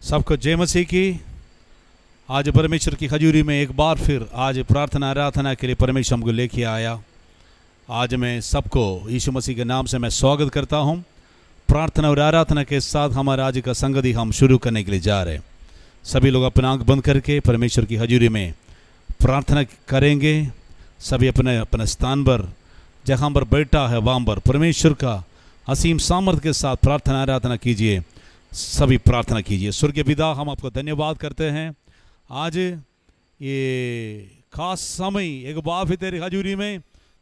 सबको जय मसीह की। आज परमेश्वर की हजूरी में एक बार फिर आज प्रार्थना आराधना के लिए परमेश्वर हमको लेके आया। आज मैं सबको यीशु मसीह के नाम से मैं स्वागत करता हूं। प्रार्थना और आराधना के साथ हमारा आज का संगति हम शुरू करने के लिए जा रहे हैं। सभी लोग अपना आंख बंद करके परमेश्वर की हजूरी में प्रार्थना करेंगे। सभी अपने अपने स्थान पर जहाँ पर बैठा है वहाँ पर परमेश्वर का असीम सामर्थ्य के साथ प्रार्थना आराधना कीजिए। सभी प्रार्थना कीजिए। स्वर्गीय पिता, हम आपको धन्यवाद करते हैं। आज ये खास समय एक बार फिर तेरी हजूरी में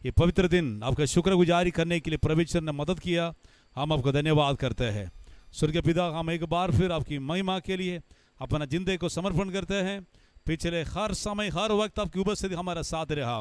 ये पवित्र दिन आपका शुक्रगुजारी करने के लिए परमेश्वर ने मदद किया। हम आपको धन्यवाद करते हैं। स्वर्गीय पिता, हम एक बार फिर आपकी महिमा के लिए अपना जिंदगी को समर्पण करते हैं। पिछले हर समय हर वक्त आपकी उपस्थिति हमारा साथ रहा।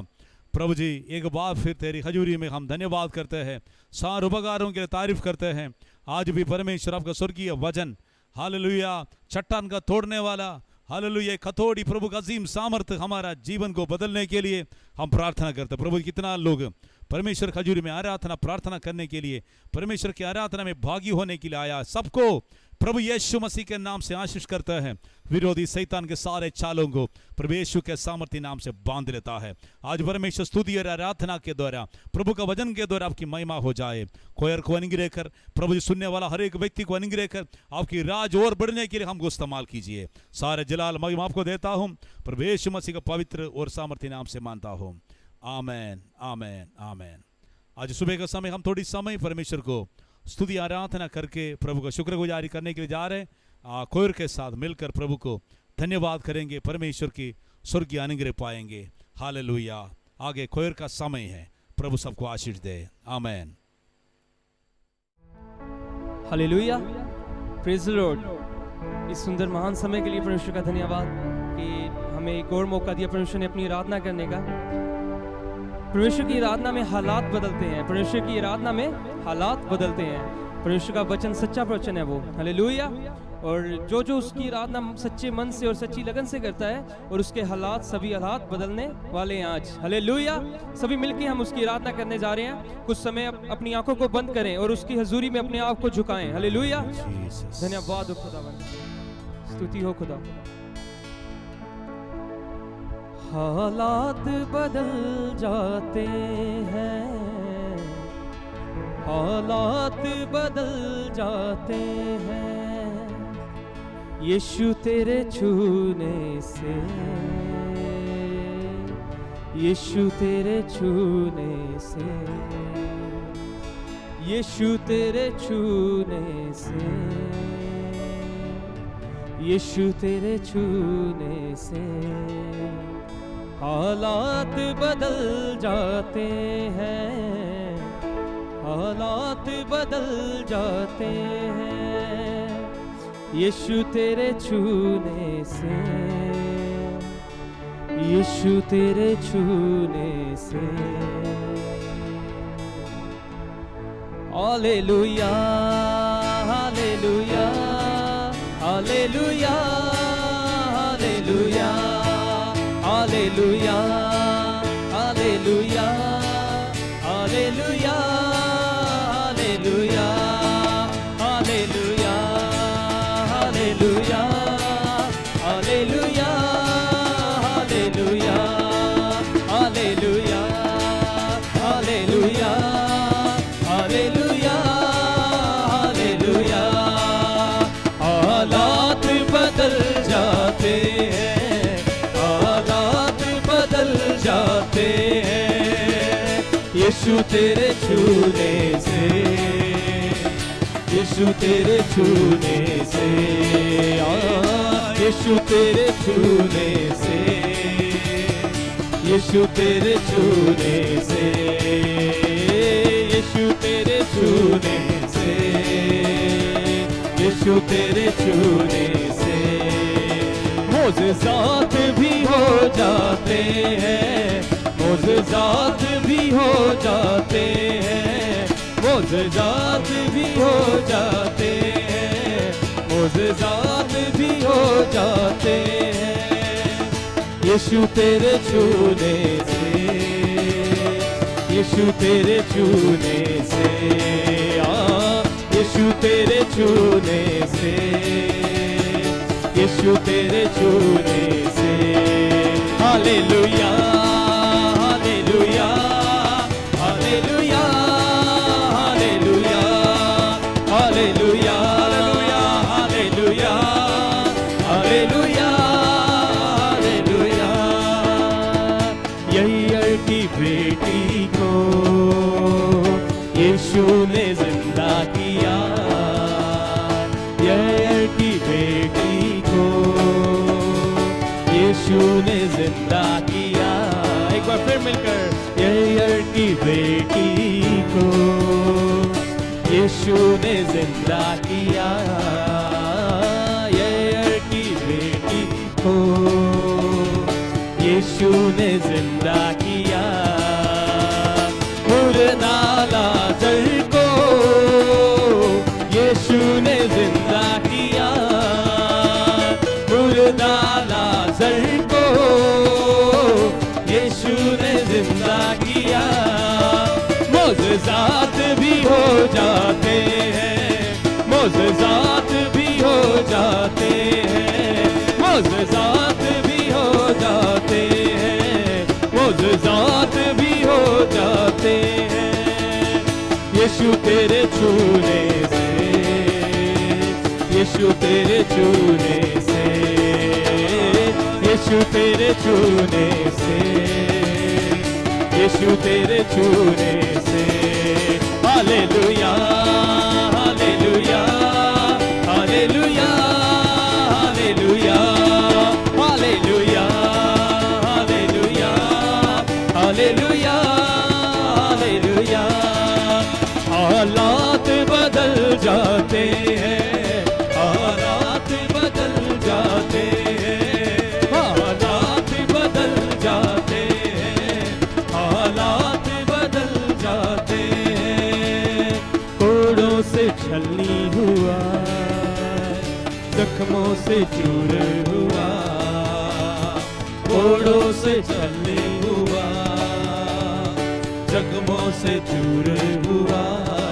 प्रभु जी, एक बार फिर तेरी हजूरी में हम धन्यवाद करते हैं, सारे उपकारों के लिए तारीफ करते हैं। आज भी परमेश्वर आपका स्वर्गीय वचन हालेलुया चट्टान का तोड़ने वाला हालेलुया खतोड़ी प्रभु का अजीम सामर्थ्य हमारा जीवन को बदलने के लिए हम प्रार्थना करते हैं। प्रभु, कितना लोग परमेश्वर की हजूरी में आराधना प्रार्थना करने के लिए परमेश्वर की आराधना में भागी होने के लिए आया। सबको प्रभु यीशु मसीह के नाम से आशीष करता है। विरोधी शैतान के सारे चालों को प्रभु यीशु के सामर्थ्य नाम से बांध लेता है। आज परमेश्वर स्तुति और आराधना के द्वारा प्रभु का वचन के द्वारा आपकी महिमा हो जाए। कोयर को अनुग्रह कर प्रभु जी, सुनने वाला हर एक व्यक्ति को अनुग्रह कर आपकी राज और बढ़ने के लिए हमको इस्तेमाल कीजिए। सारे जलाल महिमा आपको देता हूँ, प्रभु यीशु मसीह का पवित्र और सामर्थ्य नाम से मानता हूँ। आमेन आमेन आमेन। आज सुबह का समय हम थोड़ी समय परमेश्वर को स्तुति आराधना करके प्रभु का शुक्रगुजारी करने के लिए जा रहे हैं। कोयर के साथ मिलकर प्रभु को धन्यवाद करेंगे, परमेश्वर की स्वर्गीय अनुग्रह पाएंगे। हालेलुया। आगे कोयर का समय है। प्रभु सबको आशीष दे। आमेन। हालेलुया। Praise the Lord. इस सुंदर महान समय के लिए परमेश्वर का धन्यवाद कि हमें एक और मौका दिया परमेश्वर ने अपनी आराधना करने का। परमेश्वर की आराधना में हालात बदलते हैं। परमेश्वर की आराधना में हालात बदलते हैं। परमेश्वर का वचन सच्चा वचन है वो। हालेलुया। और जो जो उसकी आराधना सच्चे मन से और सच्ची लगन से करता है और उसके हालात सभी हालात बदलने वाले हैं आज। हालेलुया। सभी मिलके हम उसकी आराधना करने जा रहे हैं। कुछ समय अपनी आंखों को बंद करें और उसकी हजूरी में अपने आप को झुकाएं। हालेलुया। धन्यवाद हो खुदावन, स्तुति हो खुदा। हालात बदल जाते हैं, हालात बदल जाते हैं यीशु तेरे छूने से, यीशु तेरे छूने से, यीशु तेरे छूने से, यीशु तेरे छूने से हालात बदल जाते हैं, हालात बदल जाते हैं यीशु तेरे छूने से, यीशु तेरे छूने से। Hallelujah hallelujah hallelujah hallelujah hallelujah hallelujah hallelujah hallelujah hallelujah hallelujah hallelujah hallelujah hallelujah hallelujah hallelujah hallelujah. हालात बदल जाते हैं, हालात बदल जाते हैं यीशु तेरे छूने से, यीशु तेरे छूने से, यीशु तेरे छूने से, यीशु तेरे छूने से, यीशु तेरे छूने से, यीशु तेरे छूने से मोज़ेज़ात भी हो जाते हैं, मोज़ेज़ात भी हो जाते हैं, मोज़ेज़ात भी हो जाते हैं, मोज़ेज़ात भी हो जाते हैं यीशु तेरे छूने से, यीशु तेरे छूने से, यीशु तेरे छूने से, यीशु तेरे छूने से। Hallelujah hallelujah hallelujah hallelujah hallelujah hallelujah hallelujah hallelujah. यहीयर की बेटी को यीशु ने जिंदा किया, यहीयर की बेटी को यीशु ने जिंदा किया। एक बार फिर मिलकर, यहीयर की बेटी को यीशु ने जिंदा किया, यहीयर की बेटी को यीशु ने जिंदा किया। मुर्दा लाजर को यीशु ने जिंदा किया, मुर्दा लाजर को यीशु ने जिंदा किया। मोज़ज़ात भी हो जाते हैं, मोज़ज़ात भी हो जाते हैं, मोज़ज़ात भी हो जाते हैं, मोज़ज़ात भी हो जाते हैं। यीशु तेरे छूने से, यीशु तेरे छूने से, यीशु तेरे छूने से, यीशु तेरे छूने से। Hallelujah hallelujah hallelujah hallelujah hallelujah hallelujah hallelujah hallelujah. हालात बदल जाते हैं, हालात बदल जाते हैं, हालात बदल जाते हैं, हालात बदल जाते हैं। कोड़ों से छलनी हुआ, जख्मों से चूर हुआ, कोड़ों से छलनी हुआ, जख्मों से चूर हुआ।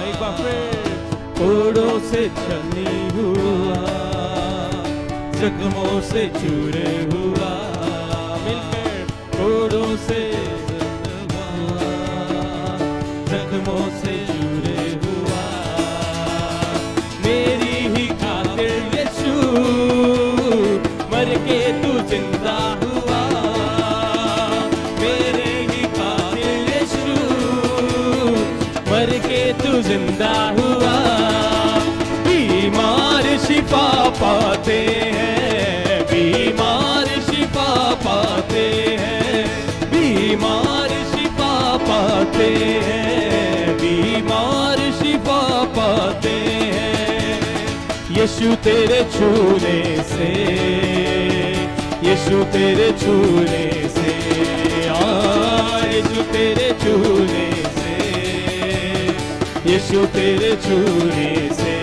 एक बार फिर, कोड़ों से छलनी हुआ, जख्मों से चूर हुआ। मिलकर, कोड़ों से जख्मों से चूर हुआ। मेरी ही खातिर यीशु मर के तू जिंदा हुआ, मेरे ही खातिर यीशु मर के तू जिंदा हुआ। बीमार शिफा पाते हैं, बीमार शिफा पाते हैं, बीमार शिफा पाते हैं, बीमार शिफा पाते हैं। यीशु तेरे छूने से, यीशु तेरे छूने से, यीशु तेरे छूने से, यीशु तेरे छूने से।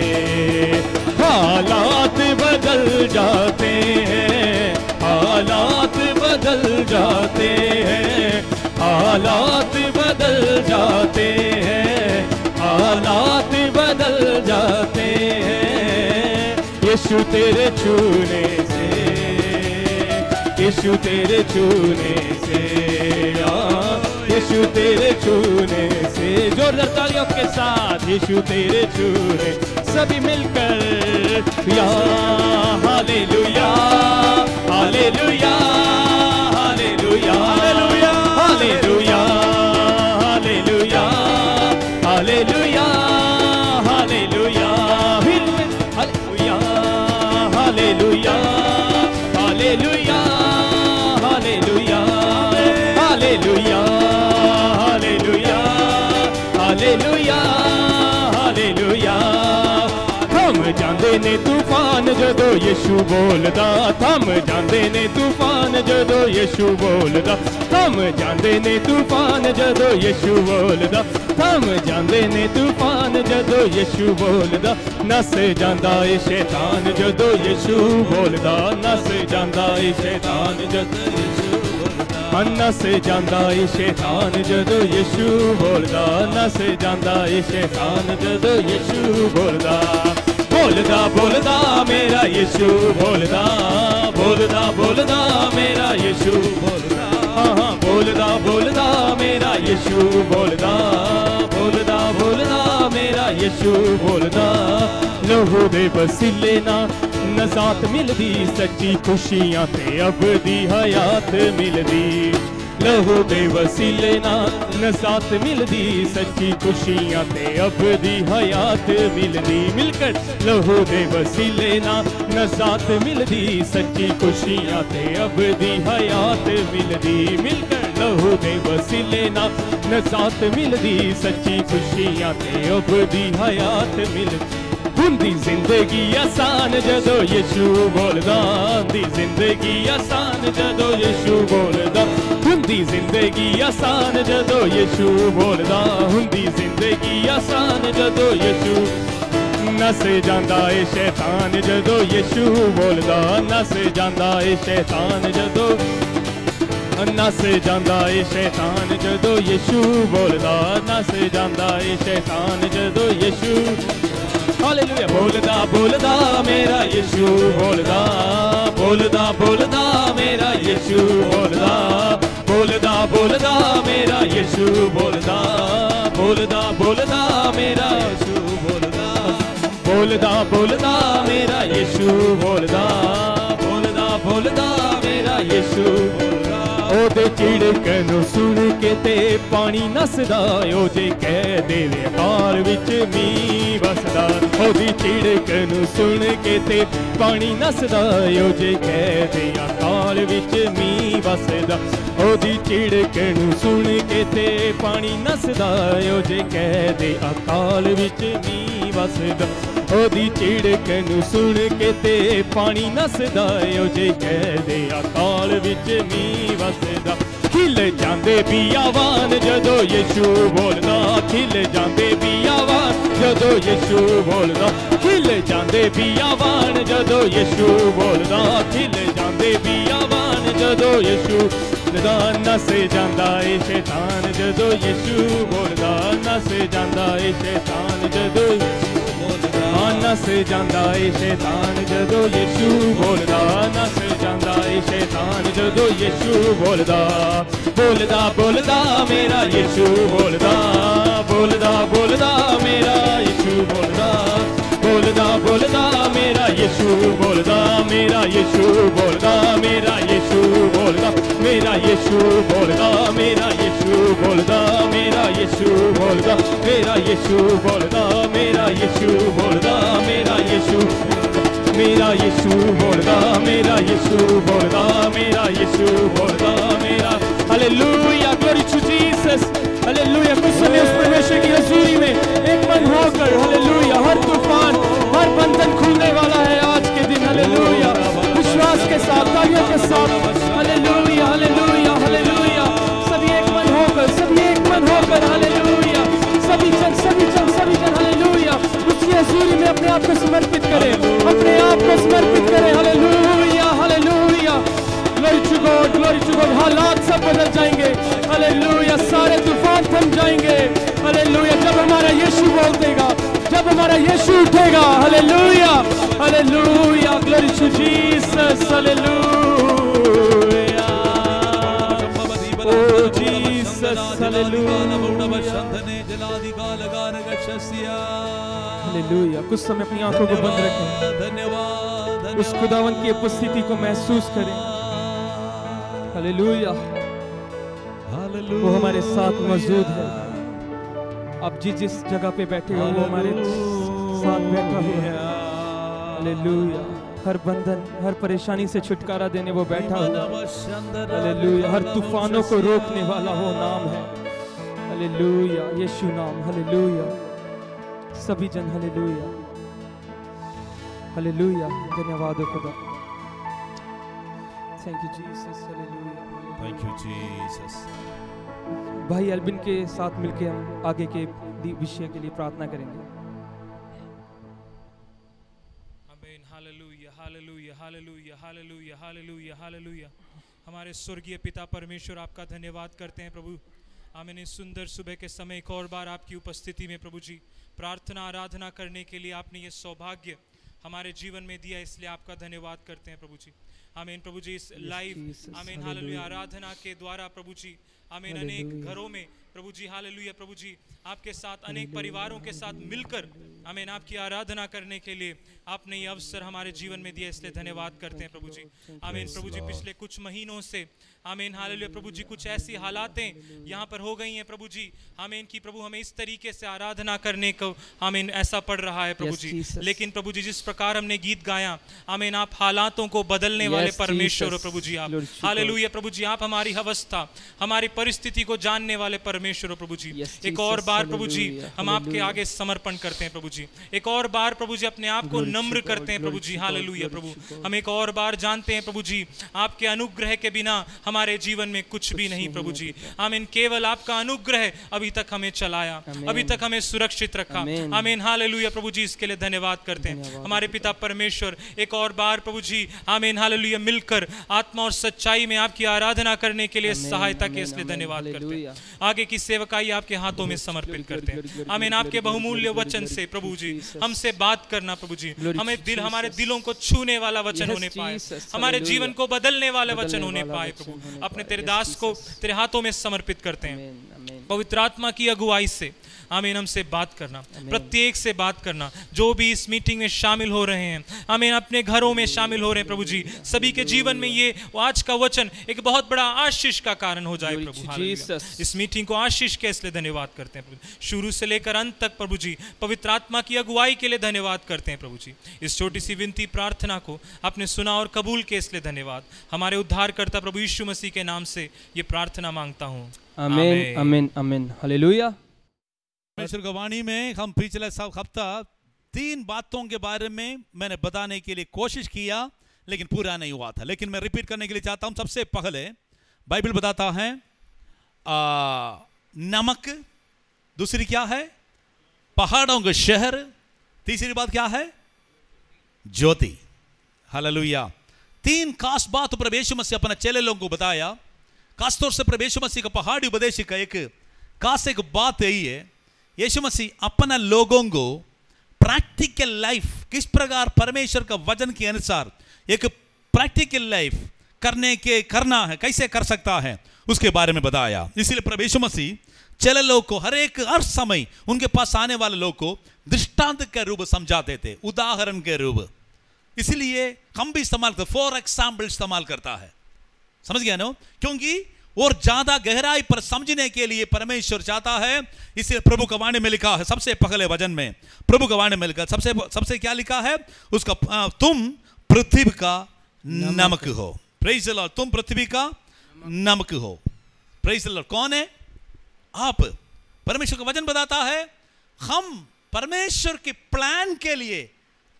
हालात बदल जाते हैं, हालात बदल जाते हैं, हालात बदल जाते हैं, हालात बदल जाते हैं। यीशु तेरे छूने से, यीशु तेरे छूने से, यीशु तेरे छूने से। जोरदार तालियों के साथ, यीशु तेरे छूने। सभी मिलकर या hallelujah hallelujah hallelujah hallelujah hallelujah hallelujah hallelujah hallelujah hallelujah hallelujah hallelujah hallelujah hallelujah hallelujah hallelujah hallelujah. थम जांदे ने तूफान जदों यीशु बोलदा, थम जांदे ने तूफान जदों यीशु बोलदा, थम जांदे ने तूफान जदों यीशु बोलदा, थम जांदे ने तूफान जदों यीशु बोलदा। नस जांदा ए शैतान जदों यीशु बोलदा, नस जांदा ए शैतान जदों यीशु बोलदा, नस जांदा ए शैतान जदों यीशु बोलदा, नस जांदा ए शैतान जदों यीशु बोलदा। बोलदा बोलदा मेरा यीशु बोलदा, बोलदा बोलदा मेरा यीशु बोलदा, हाँ बोलदा बोलदा मेरा यीशु बोलदा, बोलदा बोलदा मेरा यीशु बोलदा। लहू दे वसीले ना नजात मिलदी, सच्ची खुशियां ते अबदी हयात मिलदी। लहू दे वसीले ना नजात मिलदी, सच्ची खुशियां ते अबदी हयात मिलदी। मिलकर लहू दे वसीले ना नजात मिलदी, सच्ची खुशियां ते अबदी हयात मिलदी। मिलकर लहू दे वसीले ना नजात मिलदी, सच्ची खुशियां ते अबदी हयात मिलदी। हुंदी जिंदगी आसान जदों यीशु बोलदा, हुंदी जिंदगी आसान जदों यीशु बोलदा, हुंदी जिंदगी आसान जदों यीशु बोलदा, हुंदी जिंदगी आसान जदों यीशु। नस जांदा ए शैतान जदों यीशु बोलदा, नस जांदा ए शैतान जदों, नस जांदा ए शैतान जदों यीशु बोलदा, नस जांदा ए शैतान जदों यीशु। हालेलुया। बोलदा बोलदा मेरा यीशु बोलदा, बोलदा बोलदा मेरा यीशु बोलदा, बोलदा बोलदा मेरा यीशु बोलदा, बोलदा बोलदा मेरा यीशु बोलदा, बोलदा बोलदा मेरा यीशु बोलदा, बोलदा बोलदा मेरा यीशु बोलदा। ओदे चिड़कन सुन के ते पानी नसदा, ओ जे कह देवे हाल विच मीं वसदा। ओदी चिड़कन सुन के ते पानी नसदा, ओ जे कह दे अकाल विच मीं वसदा। ओदी चिड़कन सुन के ते पानी नसदा, ओ जे कह दे अकाल विच मीं वसदा। ओदी चिड़कन सुन के ते पानी नसदा, ओ जे कह दे अकाल विच मीं वसदा। खिल जांदे बियावान जदों यीशु बोलदा, खिल जांदे बियावान जदों यीशु बोलदा, खिल जांदे बियावान जदों यीशु बोलदा, खिल जांदे बियावान जदों यीशु बोलदा। नस जांदा ए शैतान जदों यीशु बोलदा, नस जांदा ए शैतान जदों बोलदा, नस जांदा ए शैतान जदों यीशु बोलदा, नस जांदा ए शैतान जदों यीशु बोलदा। बोलदा बोलदा मेरा यीशु बोलदा, बोलदा बोलदा मेरा यीशु बोलदा, बोलदा बोलदा मेरा यीशु बोलदा, मेरा यीशु बोलदा, मेरा यीशु बोलदा, मेरा यीशु बोलदा, मेरा यीशु बोलदा, मेरा यीशु बोलदा, मेरा यीशु बोलदा, मेरा यीशु बोलदा, मेरा यीशु, मेरा यीशु बोलदा, मेरा यीशु बोलदा, मेरा यीशु बोलदा, मेरा। Hallelujah, glory to Jesus. Hallelujah. कुछ समय उस परमेश्वर की हजूरी में एक मन होकर, हालेलुया, हर तूफान, हर बंधन खुलने वाला है आज के दिन। हालेलुया, विश्वास के साथ, तालियों के साथ। Hallelujah, hallelujah, hallelujah. सभी एक मन होकर, सभी एक मन होकर, हालेलुया, सभी जन, सभी जन, सभी जन, हालेलुया, उसकी हजूरी में अपने आप को समर्पित करें, अपने आप को समर्पित करें। Hallelujah, hallelujah. Glory to God, glory to God. हालात सब बदल जाएंगे। हालेलुया, सारे तूफान थम जाएंगे। हालेलुया, जब हमारा यीशु बोल देगा, जब हमारा यीशु उठेगा। Hallelujah, hallelujah, glory to Jesus. Hallelujah, O Jesus, hallelujah. Hallelujah. कुछ समय अपनी आंखों को बंद रखें, धन्यवाद, उस खुदावन की उपस्थिति को महसूस करें। हालेलुया, वो हमारे साथ मौजूद है। अब जिस जगह पे बैठे हो वो हमारे साथ बैठा हुआ है। हालेलुया, हर बंधन, हर परेशानी से छुटकारा देने वो बैठा हुआ है। हालेलुया, हर तूफानों को रोकने वाला वो नाम है। हालेलुया, यीशु नाम। हालेलुया, सभी जन हालेलुया, हालेलुया। धन्यवाद हो खुदा। Thank you Jesus. Hallelujah, thank you Jesus. भाई एल्बिन के साथ मिलकर हम आगे के विषय के लिए प्रार्थना करेंगे। आमीन। Hallelujah, hallelujah, hallelujah, hallelujah, hallelujah, hallelujah. हमारे स्वर्गीय पिता परमेश्वर, आपका धन्यवाद करते हैं प्रभु। आमीन। इस सुंदर सुबह के समय एक और बार आपकी उपस्थिति में प्रभु जी प्रार्थना आराधना करने के लिए आपने ये सौभाग्य हमारे जीवन में दिया, इसलिए आपका धन्यवाद करते हैं प्रभु जी। आमीन प्रभु जी, इस लाइव Jesus, आमीन hallelujah. हालेलुया आराधना के द्वारा प्रभु जी आमीन अनेक Hallelujah. घरों में प्रभु जी हालेलुया प्रभु जी आपके साथ अनेक परिवारों के साथ मिलकर आमीन आपकी आराधना करने के लिए आपने ये अवसर हमारे जीवन में दिया, इसलिए धन्यवाद करते हैं प्रभु जी। आमीन प्रभु जी, पिछले कुछ महीनों से आमीन हालेलुया प्रभु जी कुछ ऐसी हालातें यहाँ पर हो गई हैं प्रभु जी आमीन की प्रभु हमें इस तरीके से आराधना करने को आमीन ऐसा पड़ रहा है प्रभु Yes, जी। Jesus. लेकिन प्रभु जी जिस प्रकार हमने गीत गाया आमीन आप हालातों को बदलने वाले Yes, परमेश्वर हो Jesus. प्रभु जी। आप Glory to God. हालेलुया प्रभु जी, आप हमारी अवस्था हमारी परिस्थिति को जानने वाले परमेश्वर हो प्रभु जी। Yes, एक और Jesus. बार प्रभु जी Hallelujah. हम आपके Hallelujah. आगे समर्पण करते हैं प्रभु जी। एक और बार प्रभु जी अपने आप को Glory to नम्र God, करते हैं प्रभु glory जी। to God, हालेलुया glory प्रभु, to God. हम एक और बार जानते हैं प्रभु जी आपके अनुग्रह के बिना हमारे जीवन में कुछ भी नहीं प्रभु जी। आमीन, केवल आपका अनुग्रह अभी तक हमें चलाया, आमीन। अभी तक हमें सुरक्षित रखा। आमीन। आमीन हालेलुया प्रभु जी, इसके लिए धन्यवाद करते हैं धन्यवाद। हमारे पिता परमेश्वर। एक और बार प्रभु जी आमीन हालेलुया मिलकर आत्मा और सच्चाई में आपकी आराधना करने के लिए आमीन, सहायता के आमीन, इसलिए आमीन, धन्यवाद करते हालेलुया। हैं। आगे की सेवकाई आपके हाथों में समर्पित करते हैं। आमीन, आपके बहुमूल्य वचन से प्रभु जी हमसे बात करना प्रभु जी, Glory to हमें दिल Jesus. हमारे दिलों को छूने वाला वचन Yes, होने पाए, Jesus. हमारे Hallelujah. जीवन को बदलने वाले वचन बदलने होने वाला पाए वचन प्रभु। होने अपने पाए। तेरे Yes, दास को Jesus. तेरे हाथों में समर्पित करते हैं। आमीन, आमीन। पवित्र आत्मा की अगुवाई से आमीन हमसे बात करना, आमीन। प्रत्येक से बात करना जो भी इस मीटिंग में शामिल हो रहे हैं। आमीन, अपने घरों में शामिल हो रहे हैं प्रभु जी, सभी के जीवन में ये आज का वचन एक बहुत बड़ा आशीष का कारण हो जाए Glory प्रभु। to hallelujah. Jesus. इस मीटिंग को आशीष के इसलिए धन्यवाद करते हैं प्रभु, शुरू से लेकर अंत तक प्रभु जी पवित्र आत्मा की अगुवाई के लिए धन्यवाद करते हैं प्रभु जी। इस छोटी सी विनती प्रार्थना को आपने सुना और कबूल के इसलिए धन्यवाद। हमारे उद्धारकर्ता प्रभु यीशु मसीह के नाम से ये प्रार्थना मांगता हूँ, आमीन, आमीन, आमीन। हालेलुया। परमेश्वर की वाणी में हम पिछले हफ्ता 3 बातों के बारे में मैंने बताने के लिए कोशिश किया, लेकिन पूरा नहीं हुआ था। लेकिन मैं रिपीट करने के लिए चाहता हूं। सबसे पहले बाइबल बताता है नमक, दूसरी क्या है पहाड़ों का शहर, तीसरी बात क्या है ज्योति। हालेलुया। 3 खास बात प्रभु यीशु मसीह अपने चेले लोगों को बताया। खासतौर से प्रभु यीशु मसीह का पहाड़ी उपदेश का एक खास एक बात यही है, यीशु मसीह अपना लोगों को प्रैक्टिकल लाइफ किस प्रकार परमेश्वर का वचन के अनुसार एक प्रैक्टिकल लाइफ करना है, कैसे कर सकता है, उसके बारे में बताया। इसलिए प्रभु यीशु मसीह चले लोग को हर समय उनके पास आने वाले लोग को दृष्टांत के रूप समझाते थे, उदाहरण के रूप। इसलिए हम भी इस्तेमाल करते, फॉर एग्जाम्पल इस्तेमाल करता है। समझ गया ना? क्योंकि और ज्यादा गहराई पर समझने के लिए परमेश्वर चाहता है। इसलिए प्रभु का वाणी में लिखा है, सबसे पहले वचन में प्रभु का वाणी में लिखा सबसे क्या लिखा है उसका, तुम पृथ्वी का नमक हो। Praise the Lord. तुम पृथ्वी का नमक हो। Praise the Lord. कौन है आप? परमेश्वर का वचन बताता है हम परमेश्वर के प्लान के लिए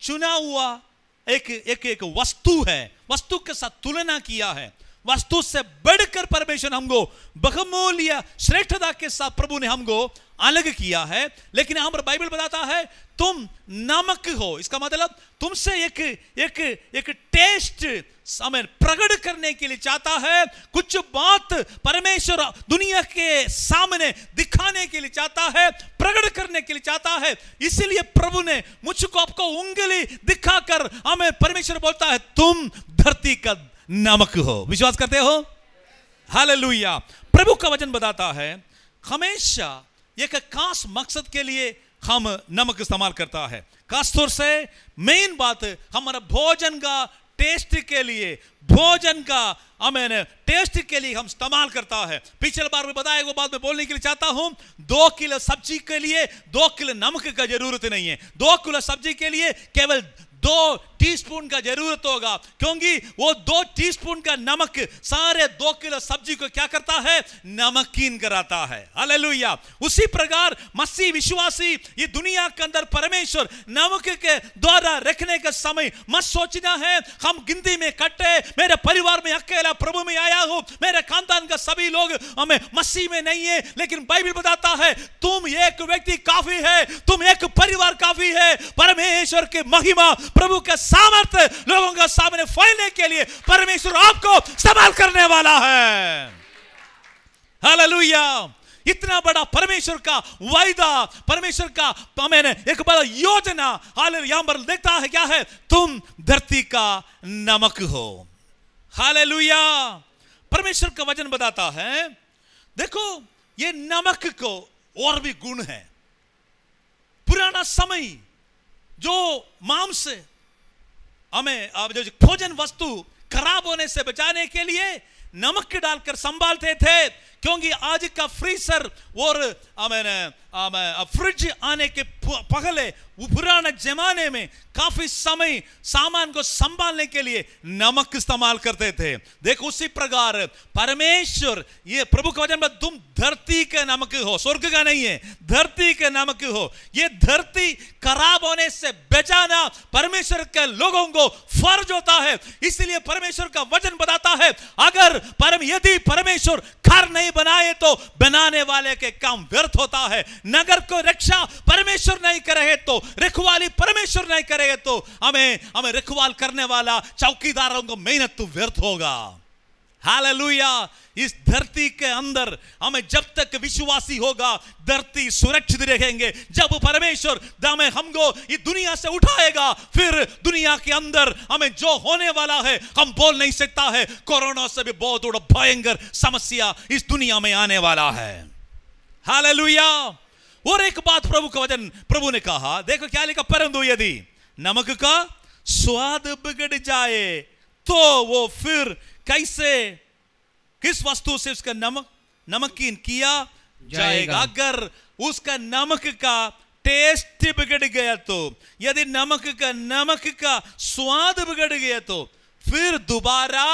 चुना हुआ एक वस्तु है, वस्तु के साथ तुलना किया है। वस्तु से बढ़कर परमेश्वर हमको बहुमूल्य श्रेष्ठता के साथ प्रभु ने हमको अलग किया है। लेकिन यहाँ पर बाइबल बताता है तुम नमक हो। इसका मतलब तुमसे एक टेस्ट समय प्रकट करने के लिए चाहता है, कुछ बात परमेश्वर दुनिया के सामने दिखाने के लिए चाहता है, प्रकट करने के लिए चाहता है। इसलिए प्रभु ने मुझको आपको उंगली दिखाकर हमें परमेश्वर बोलता है तुम धरती का नमक हो। विश्वास करते हो? हालेलुया। प्रभु का वचन बताता है हमेशा एक खास मकसद के लिए हम नमक इस्तेमाल करता है। खासतौर से मेन बात हमारा भोजन का टेस्ट के लिए, भोजन का हमें टेस्ट के लिए हम इस्तेमाल करता है। पिछले बार में बताया वो बात मैं बोलने के लिए चाहता हूं। 2 किलो सब्जी के लिए 2 किलो नमक का जरूरत नहीं है। 2 किलो सब्जी के लिए केवल 2 टीस्पून का जरूरत होगा, क्योंकि वो 2 टीस्पून का नमक सारे 2 किलो सब्जी को क्या करता है? नमकीन कराता है। हालेलुया। उसी प्रकार मसीह विश्वासी ये दुनिया के अंदर परमेश्वर नमक के द्वारा रखने का समय मत सोचना है हम गिनती में कट्टे, मेरे परिवार में अकेला प्रभु में आया हूं, मेरे खानदान का सभी लोग हमें मसीह में नहीं है। लेकिन बाइबल बताता है तुम एक व्यक्ति काफी है, तुम एक परिवार काफी है। परमेश्वर की महिमा, प्रभु के सामर्थ्य लोगों के सामने फैलने के लिए परमेश्वर आपको इस्तेमाल करने वाला है। हालेलुया। इतना बड़ा परमेश्वर का वायदा, परमेश्वर का मैंने एक बड़ा योजना, हालेलुया, यहां पर देखता है क्या है, तुम धरती का नमक हो। हालेलुया। परमेश्वर का वचन बताता है, देखो ये नमक को और भी गुण है। पुराना समय जो मांस हमें अब जो भोजन वस्तु खराब होने से बचाने के लिए नमक डालकर संभालते थे, क्योंकि आज का फ्रीजर और फ्रिज आने के पहले पुराने जमाने में काफी समय सामान को संभालने के लिए नमक इस्तेमाल करते थे। देखो उसी प्रकार परमेश्वर, ये प्रभु का वचन में, तुम धरती के नमक हो, स्वर्ग का नहीं है, धरती के नमक हो। ये धरती खराब होने से बचाना परमेश्वर के लोगों को फर्ज होता है। इसलिए परमेश्वर का वचन बताता है, अगर यदि परमेश्वर घर नहीं बनाए तो बनाने वाले के काम व्यर्थ होता है। नगर को रक्षा परमेश्वर नहीं करे तो, रखवाली परमेश्वर नहीं करेगा तो हमें रखवाल करने वाला चौकीदारों को मेहनत तो व्यर्थ होगा। हालेलुया। इस धरती के अंदर हमें जब तक विश्वासी होगा, धरती सुरक्षित रहेंगे। जब परमेश्वर हमको इस दुनिया से उठाएगा, फिर दुनिया के अंदर हमें जो होने वाला है हम बोल नहीं सकता है। कोरोना से भी बहुत बड़ा भयंकर समस्या इस दुनिया में आने वाला है। हालेलुया। और एक बात प्रभु का वचन, प्रभु ने कहा, देखो क्या लिखा, परंतु यदि नमक का स्वाद बिगड़ जाए तो वो फिर कैसे, किस वस्तु से उसका नमकीन किया जाएगा। अगर उसका नमक का टेस्ट बिगड़ गया तो, यदि नमक का स्वाद बिगड़ गया तो फिर दोबारा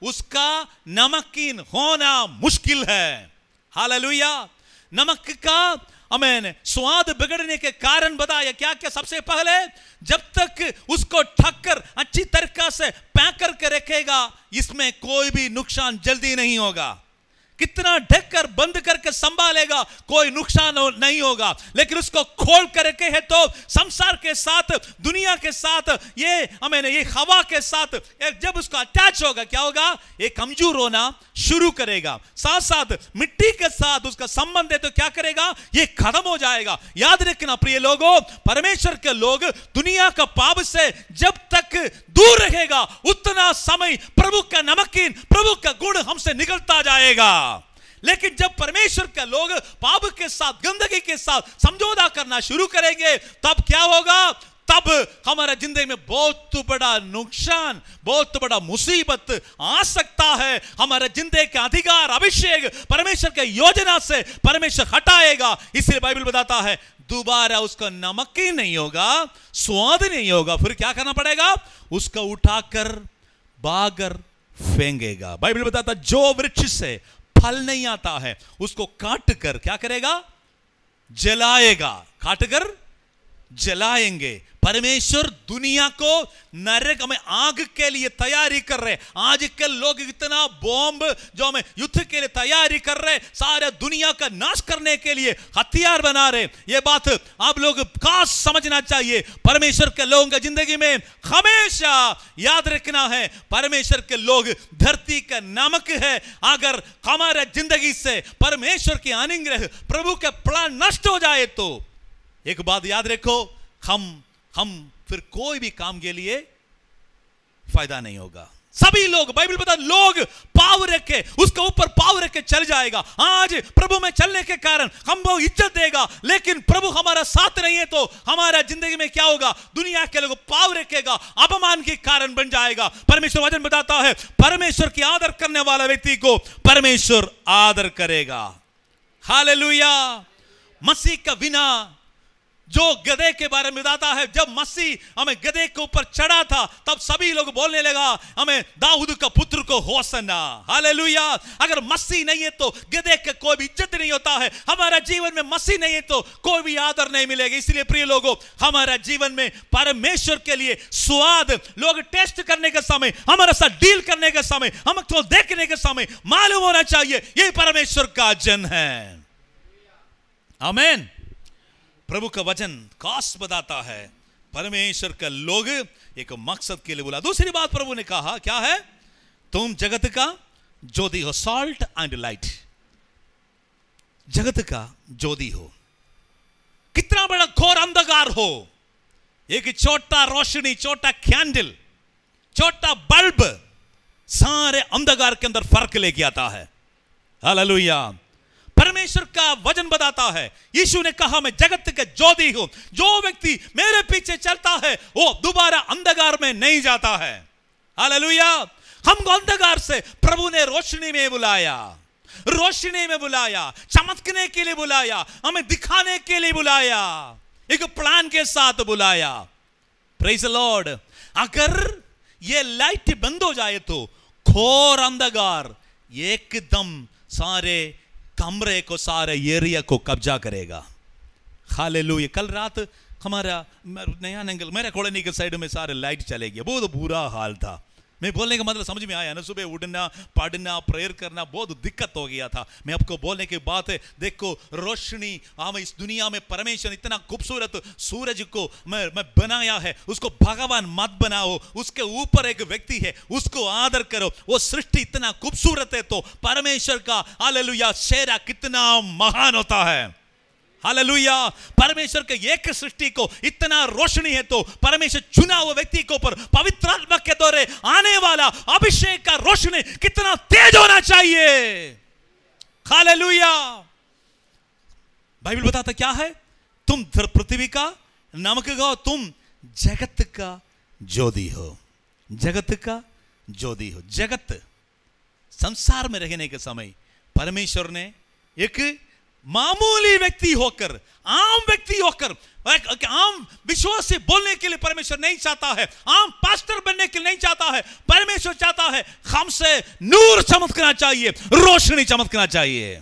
उसका नमकीन होना मुश्किल है। हालेलुया। नमक का स्वाद बिगड़ने के कारण बताया क्या क्या। सबसे पहले, जब तक उसको ढककर अच्छी तरीका से पैक करके रखेगा, इसमें कोई भी नुकसान जल्दी नहीं होगा। कितना ढककर बंद करके संभालेगा, कोई नुकसान नहीं होगा। लेकिन उसको खोल कर रखे है तो संसार के साथ, दुनिया के साथ, ये हवा के साथ जब उसको अटैच होगा, क्या होगा, ये कमजोर होना शुरू करेगा। साथ साथ मिट्टी के साथ उसका संबंध है तो क्या करेगा, ये खत्म हो जाएगा। याद रखना प्रिय लोगों, परमेश्वर के लोग दुनिया का पाप से जब तक दूर रहेगा, उतना समय प्रभु का नमकीन, प्रभु का गुण हमसे निकलता जाएगा। लेकिन जब परमेश्वर के लोग पाप के साथ, गंदगी के साथ समझौता करना शुरू करेंगे, तब क्या होगा, तब हमारा जिंदगी में बहुत बड़ा नुकसान, बहुत बड़ा मुसीबत आ सकता है। हमारा जिंदगी का अधिकार, अभिषेक परमेश्वर के योजना से परमेश्वर हटाएगा। इसलिए बाइबल बताता है, दोबारा उसका नमक ही नहीं होगा, स्वाद नहीं होगा, फिर क्या करना पड़ेगा, उसका उठाकर बागर फेंकेगा। बाइबल बताता, जो वृक्ष से फल नहीं आता है उसको काट कर क्या करेगा, जलाएगा। काट कर जलाएंगे। परमेश्वर दुनिया को नरक में आग के लिए तैयारी कर रहे। आजकल लोग इतना बॉम्ब जो हमें युद्ध के लिए तैयारी कर रहे, सारे दुनिया का नाश करने के लिए हथियार बना रहे। ये बात आप लोग खास समझना चाहिए। परमेश्वर के लोगों की जिंदगी में हमेशा याद रखना है, परमेश्वर के लोग धरती का नमक है। अगर हमारे जिंदगी से परमेश्वर की अनुग्रह, प्रभु के प्लान नष्ट हो जाए तो एक बात याद रखो, हम फिर कोई भी काम के लिए फायदा नहीं होगा। सभी लोग, बाइबल बता, लोग पाव रखे, उसके ऊपर पाव रखे चल जाएगा। आज प्रभु में चलने के कारण हमको इज्जत देगा, लेकिन प्रभु हमारा साथ नहीं है तो हमारा जिंदगी में क्या होगा, दुनिया के लोग पाव रखेगा, अपमान के कारण बन जाएगा। परमेश्वर वचन बताता है, परमेश्वर की आदर करने वाला व्यक्ति को परमेश्वर आदर करेगा। हालेलुया। मसीह का बिना, जो गधे के बारे में बताता है, जब मसीह हमें गधे के ऊपर चढ़ा था तब सभी लोग बोलने लगा, हमें दाऊद का पुत्र को होसना। हालेलुया। अगर मसीह नहीं है तो गधे का कोई भी इज्जत नहीं होता है। हमारा जीवन में मसीह नहीं है तो कोई भी आदर नहीं मिलेगा। इसलिए प्रिय लोगों, हमारा जीवन में परमेश्वर के लिए स्वाद, लोग टेस्ट करने के समय, हमारे साथ डील करने के समय, हमको देखने के समय मालूम होना चाहिए ये परमेश्वर का जन है। आमीन। प्रभु का वचन खास बताता है, परमेश्वर का लोग एक मकसद के लिए बोला। दूसरी बात प्रभु ने कहा क्या है, तुम जगत का ज्योति हो, सॉल्ट एंड लाइट। जगत का ज्योति हो, कितना बड़ा घोर अंधकार हो, एक छोटा रोशनी, छोटा कैंडल, छोटा बल्ब सारे अंधकार के अंदर फर्क लेके आता है। हालेलुया। परमेश्वर का वचन बताता है, यीशु ने कहा मैं जगत का ज्योति हूं, जो व्यक्ति मेरे पीछे चलता है वो दोबारा अंधकार में नहीं जाता है। हालेलुया। हमको अंधकार से प्रभु ने रोशनी में बुलाया, रोशनी में बुलाया, चमकने के लिए बुलाया, हमें दिखाने के लिए बुलाया, एक प्लान के साथ बुलाया। Praise the Lord. अगर ये लाइट बंद हो जाए तो घोर अंधकार एकदम सारे कमरे को, सारे एरिया को कब्जा करेगा। हालेलुया। कल रात हमारा नया एंगल, मेरे कॉलोनी के साइड में सारे लाइट चले गए, बहुत बुरा हाल था। मैं बोलने का मतलब समझ में आया ना, सुबह उठना, पढ़ना, प्रेयर करना बहुत दिक्कत हो गया था। मैं आपको बोलने की बात है, देखो रोशनी, हम इस दुनिया में परमेश्वर इतना खूबसूरत सूरज को मैं बनाया है, उसको भगवान मत बनाओ, उसके ऊपर एक व्यक्ति है, उसको आदर करो। वो सृष्टि इतना खूबसूरत है तो परमेश्वर का हालेलुया चेहरा कितना महान होता है। हालेलुया। परमेश्वर के एक सृष्टि को इतना रोशनी है तो परमेश्वर चुना हुआ व्यक्ति के ऊपर पवित्र आत्मा के द्वारा आने वाला अभिषेक का रोशनी कितना तेज होना चाहिए। हालेलुया। बाइबल बताता क्या है, तुम पृथ्वी का नमक हो, तुम जगत का ज्योति हो, जगत का ज्योति हो। जगत संसार में रहने के समय परमेश्वर ने एक मामूली व्यक्ति होकर, आम व्यक्ति होकर, आम विश्वासी बोलने के लिए परमेश्वर नहीं चाहता है, आम पास्टर बनने के लिए नहीं चाहता है। परमेश्वर चाहता है हमसे नूर चमकना चाहिए, रोशनी चमकना चाहिए।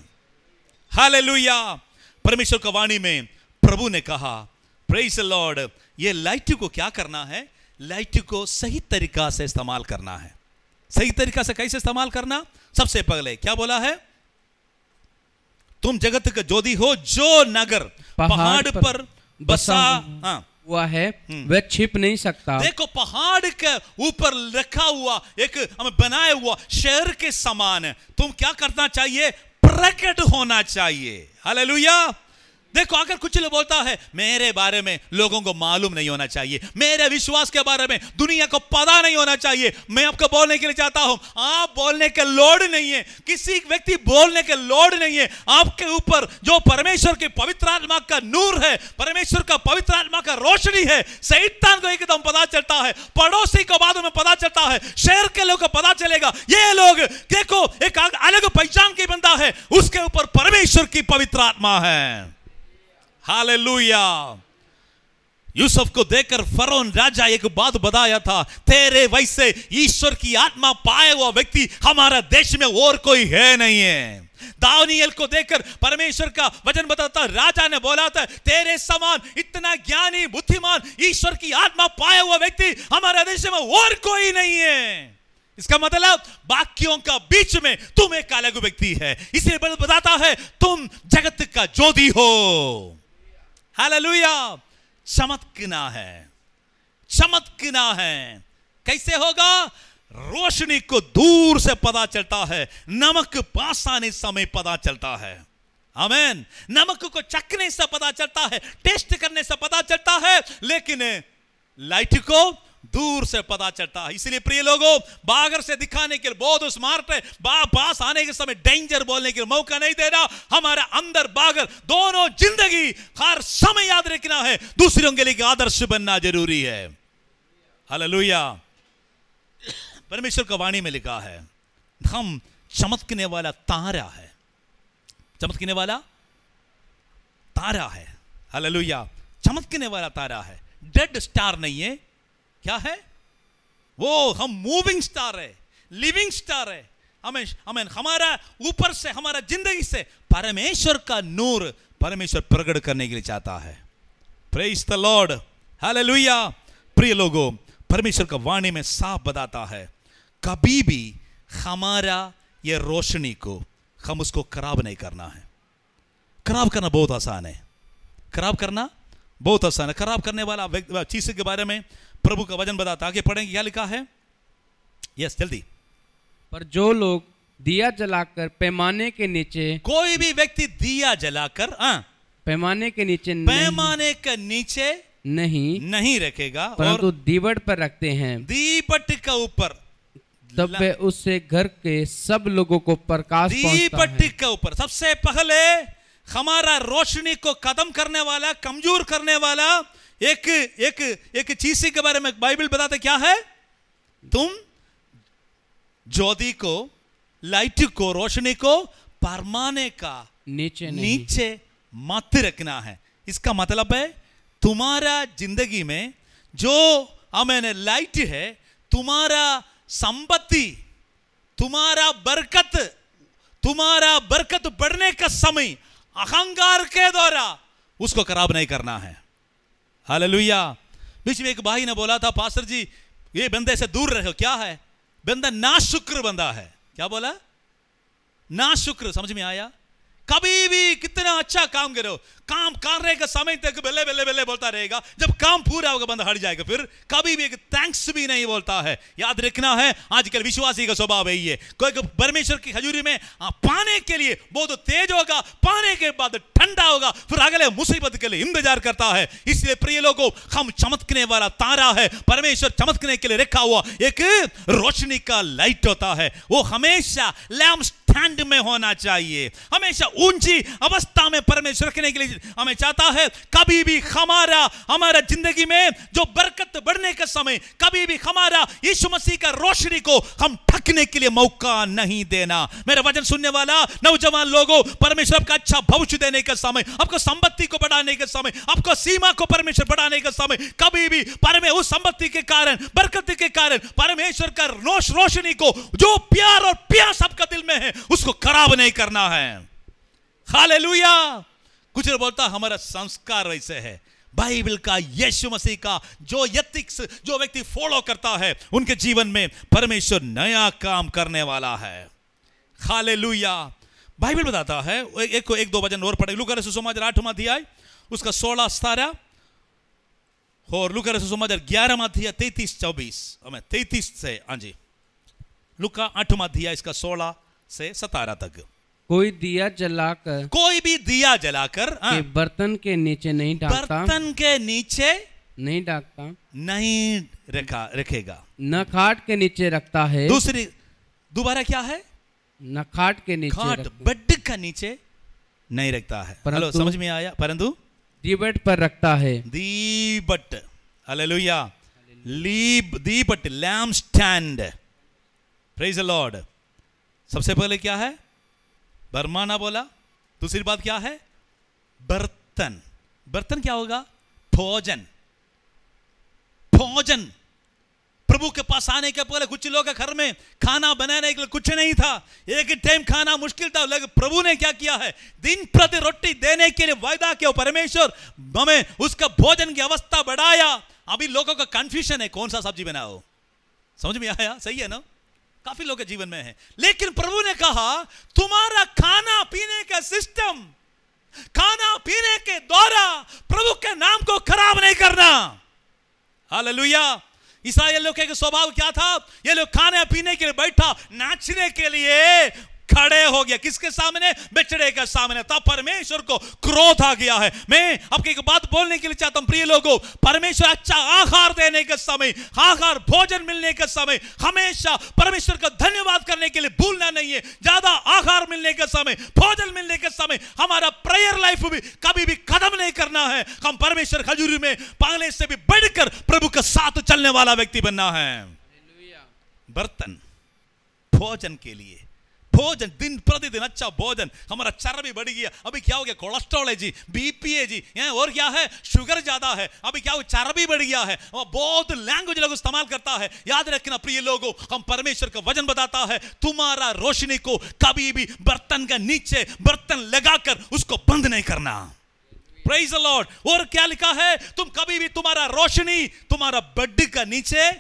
हालेलुया। परमेश्वर की वाणी में प्रभु ने कहा, प्रेज़ द लॉर्ड, ये लाइट को क्या करना है, लाइट को सही तरीका से इस्तेमाल करना है। सही तरीका से कैसे इस्तेमाल करना? सबसे पहले क्या बोला है, तुम जगत का ज्योति हो, जो नगर पहाड़ पर बसा हुआ है वह छिप नहीं सकता। देखो पहाड़ के ऊपर रखा हुआ एक हमें बनाया हुआ शहर के समान तुम क्या करना चाहिए, प्रकट होना चाहिए। हालेलुया। देखो अगर कुछ लोग बोलता है मेरे बारे में लोगों को मालूम नहीं होना चाहिए, मेरे विश्वास के बारे में दुनिया को पता नहीं होना चाहिए, मैं आपको बोलने के लिए चाहता हूं, आप बोलने के लोड नहीं है, किसी व्यक्ति बोलने के लोड नहीं है। आपके ऊपर जो परमेश्वर के पवित्र आत्मा का नूर है, परमेश्वर का पवित्र आत्मा का रोशनी है, शैतान को एकदम पता चलता है, पड़ोसी को बाद में पता चलता है, शहर के लोग को पता चलेगा, ये लोग देखो एक अलग पहचान की बंदा है, उसके ऊपर परमेश्वर की पवित्र आत्मा है। हालेलुया। यूसुफ को देखकर फरोन राजा एक बात बताया था, तेरे वैसे ईश्वर की आत्मा पाए हुआ व्यक्ति हमारा देश में और कोई है नहीं है। दानियेल को देखकर परमेश्वर का वचन बताता, राजा ने बोला था तेरे समान इतना ज्ञानी बुद्धिमान ईश्वर की आत्मा पाए हुआ व्यक्ति हमारे देश में और कोई नहीं है। इसका मतलब बाकियों का बीच में तुम एक अलग व्यक्ति है, इसलिए बताता है तुम जगत का ज्योति हो। हालेलुया। चमकना है, चमकना है। कैसे होगा? रोशनी को दूर से पता चलता है, नमक पास आने समय पता चलता है। आमीन। नमक को चखने से पता चलता है, टेस्ट करने से पता चलता है, लेकिन लाइट को दूर से पता चलता है। इसलिए प्रिय लोगों, बागर से दिखाने के लिए बहुत स्मार्ट है, पास आने के समय डेंजर बोलने के लिए मौका नहीं देना। हमारा अंदर बागर दोनों जिंदगी हर समय याद रखना है, दूसरों के लिए आदर्श बनना जरूरी है। हालेलुया। परमेश्वर का वाणी में लिखा है हम चमकने वाला तारा है, चमकने वाला तारा है। हालेलुया। चमकने वाला तारा है, डेड स्टार नहीं है। क्या है वो? हम मूविंग स्टार है, लिविंग स्टार है। हमें हमारा ऊपर से, हमारा जिंदगी से परमेश्वर का नूर परमेश्वर प्रकट करने के लिए चाहता है। Praise the Lord. हालेलुया। प्रिय लोगों, परमेश्वर का वाणी में साफ बताता है कभी भी हमारा ये रोशनी को हम उसको खराब नहीं करना है। खराब करना बहुत आसान है, खराब करना बहुत आसान है। खराब करने वाला चीज के बारे में प्रभु का वचन बताता, आगे पढ़ेंगे क्या लिखा है। यस जल्दी। पर जो लोग दिया जलाकर पैमाने के नीचे, कोई भी व्यक्ति दिया जलाकर पैमाने के नीचे पैमाने के नीचे नहीं रखेगा, परंतु दीवट पर रखते हैं, दीपट के ऊपर, तब वे उससे घर के सब लोगों को प्रकाश पहुंचता है। दीपट के ऊपर सबसे पहले हमारा रोशनी को खत्म करने वाला, कमजोर करने वाला एक चीज के बारे में बाइबल बताते क्या है? तुम ज्योति को, लाइट को, रोशनी को परमाने का नीचे मत रखना है। इसका मतलब है तुम्हारा जिंदगी में जो लाइट है, तुम्हारा संपत्ति, तुम्हारा बरकत बढ़ने का समय अहंकार के द्वारा उसको खराब नहीं करना है। हालेलुया। बीच में एक भाई ने बोला था, पास्टर जी ये बंदे से दूर रहो। क्या है? बंदा नाशुक्र बंदा है। क्या बोला? नाशुक्र। समझ में आया? कभी भी कितना अच्छा काम करो, काम करने का समय तक बल्ले बल्ले बल्ले बोलता रहेगा, जब काम पूरा होगा बंदा हट जाएगा, फिर कभी भी एक थैंक्स भी नहीं बोलता है। याद रखना है, आजकल विश्वासी का स्वभाव है ये, कोई परमेश्वर की हजूरी में पाने के लिए बहुत तेज होगा, पाने के बाद ठंडा होगा, फिर अगले मुसीबत के लिए इंतजार करता है। इसलिए प्रिय लोगों, हम चमकने वाला तारा है, परमेश्वर चमकने के लिए रखा हुआ एक रोशनी का लाइट होता है। वो हमेशा लैम्प स्टैंड में होना चाहिए, हमेशा ऊंची अवस्था में परमेश्वर रखने के लिए हमें चाहता है। कभी भी हमारा जिंदगी में जो बरकत बढ़ने का समय, कभी भी हमारा यीशु मसीह का रोशनी को हम ढकने के लिए मौका नहीं देना। मेरे वचन सुनने वाला नौजवान लोगों, परमेश्वर का अच्छा भविष्य देने का समय, आपको संपत्ति को बढ़ाने का समय, आपको सीमा को परमेश्वर बढ़ाने का समय, कभी भी उस संपत्ति के कारण, बरकत के कारण परमेश्वर का रोशनी को, जो प्यार और प्यास आपका दिल में है, उसको खराब नहीं करना है। हालेलुया। कुछ लोग बोलता हमारा संस्कार वैसे है। बाइबल का, यीशु मसीह का जो एथिक्स जो व्यक्ति फॉलो करता है, उनके जीवन में परमेश्वर नया काम करने वाला है। हालेलुया। बाइबल बताता है, एक दो वचन और पढ़े। लूका रसूल समाचार 8वां अध्याय उसका 16-17 और लूका रसूल समाचार 11वां अध्याय 33-24 हमें 33 से, हाँ जी, लूका 8वां अध्याय इसका 16 से 17 तक। कोई दिया जलाकर, कोई भी दिया जलाकर के बर्तन के नीचे नहीं डालता, बर्तन के नीचे नहीं डालता, नहीं रखेगा, न खाट के नीचे रखता है। दोबारा क्या है? न खाट के नीचे, खाट बेड का नीचे नहीं रखता है। हेलो, समझ में आया? परंतु दीवट पर रखता है। दीपट, हालेलुया, दीपट, lamp stand, praise the Lord. सबसे पहले क्या है? बरमाना बोला। दूसरी बात क्या है? बर्तन। बर्तन क्या होगा? भोजन। भोजन। प्रभु के पास आने के पहले कुछ लोग के घर में खाना बनाने के लिए कुछ नहीं था, एक टाइम खाना मुश्किल था, लेकिन प्रभु ने क्या किया है? दिन प्रति रोटी देने के लिए वायदा किया परमेश्वर, हमें उसका भोजन की अवस्था बढ़ाया। अभी लोगों का कंफ्यूजन है कौन सा सब्जी बनाओ। समझ में आया? सही है ना? काफी लोग के जीवन में है, लेकिन प्रभु ने कहा तुम्हारा खाना पीने का सिस्टम, खाना पीने के द्वारा प्रभु के नाम को खराब नहीं करना। हालेलुया। इस्राएल लोग के स्वभाव क्या था? ये लोग खाने पीने के लिए बैठा, नाचने के लिए खड़े हो गया। किसके सामने? बेचड़े के सामने। तब परमेश्वर को क्रोध आ गया है। मैं आपको एक बात बोलने के लिए चाहता हूं प्रिय लोगों, परमेश्वर अच्छा आहार देने के समय, आहार भोजन मिलने के समय हमेशा परमेश्वर का धन्यवाद करने के लिए भूलना नहीं है। ज्यादा आहार मिलने के समय, भोजन मिलने के समय हमारा प्रेयर लाइफ भी कभी भी खत्म नहीं करना है। हम परमेश्वर हजूरी में पहले से भी बढ़कर प्रभु के साथ चलने वाला व्यक्ति बनना है। बर्तन, भोजन के लिए, भोजन दिन प्रतिदिन अच्छा भोजन। हमारा चर्बी बढ़ गया, अभी क्या हो गया? कोलेस्ट्रॉल है जी, बीपी है जी, और क्या है? शुगर ज्यादा है। अभी क्या हो? चर्बी बढ़ गया है। बहुत लैंग्वेज लोग इस्तेमाल करता है। याद रखना प्रिय लोगों, हम परमेश्वर का वचन बताता है तुम्हारा रोशनी को कभी भी बर्तन का नीचे बर्तन लगाकर उसको बंद नहीं करना। Praise the Lord. और क्या लिखा है? तुम कभी भी तुम्हारा रोशनी तुम्हारा बेड का नीचे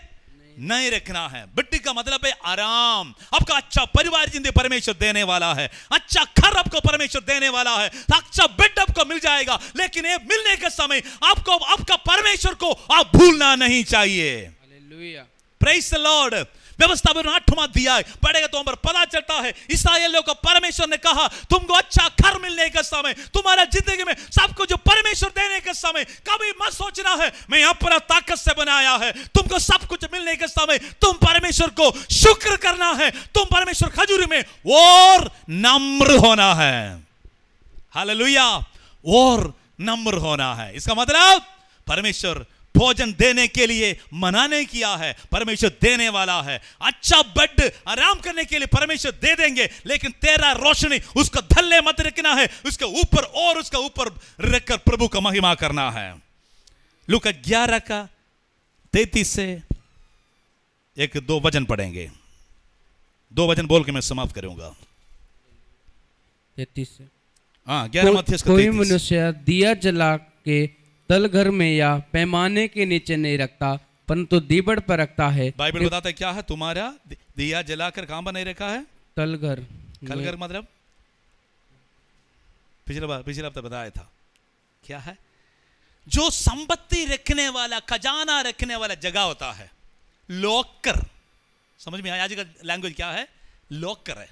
नहीं रखना है। बेड का मतलब है आराम। आपका अच्छा परिवार जिंदगी परमेश्वर देने वाला है, अच्छा घर आपको परमेश्वर देने वाला है, अच्छा बेड आपको मिल जाएगा, लेकिन ये मिलने के समय आपको आपका परमेश्वर को आप भूलना नहीं चाहिए। हालेलुया। Praise the Lord. व्यवस्था 8वां अध्याय पढ़ेगा तो हमारे पता चलता है इस्राएलियों को परमेश्वर ने कहा तुमको अच्छा घर मिलने के समय, तुम्हारा जिंदगी में सब कुछ जो परमेश्वर देने के समय कभी मत सोचना है मैं अपना ताकत से बनाया है। तुमको सब कुछ मिलने के समय तुम परमेश्वर को शुक्र करना है। तुम परमेश्वर खजूरी में और नम्र होना है। हालेलुया, और नम्र होना है। इसका मतलब परमेश्वर भोजन देने के लिए मना नहीं किया है, परमेश्वर देने वाला है। अच्छा बेड आराम करने के लिए परमेश्वर दे देंगे, लेकिन तेरा रोशनी उसको थल्ले मत रखना है, उसके ऊपर और उसके ऊपर रखकर प्रभु का महिमा करना है। लूका 11 का 33 से 1-2 वचन पढ़ेंगे। 2 वचन बोल के मैं समाप्त करूंगा। 33 से 11 मत्थी उसका कोई 33। मनुष्य दिया जला के तल घर में या पैमाने के नीचे नहीं रखता, परंतु दीपड़ पर रखता है। बाइबल बताता है क्या है, तुम्हारा दिया जलाकर कहां बनाए रखा है? तल घर। कल घर मतलब पिछला हफ्ता बताया था क्या है? जो संपत्ति रखने वाला, खजाना रखने वाला जगह होता है, लॉकर। समझ में आया? आज का लैंग्वेज क्या है? लॉकर है।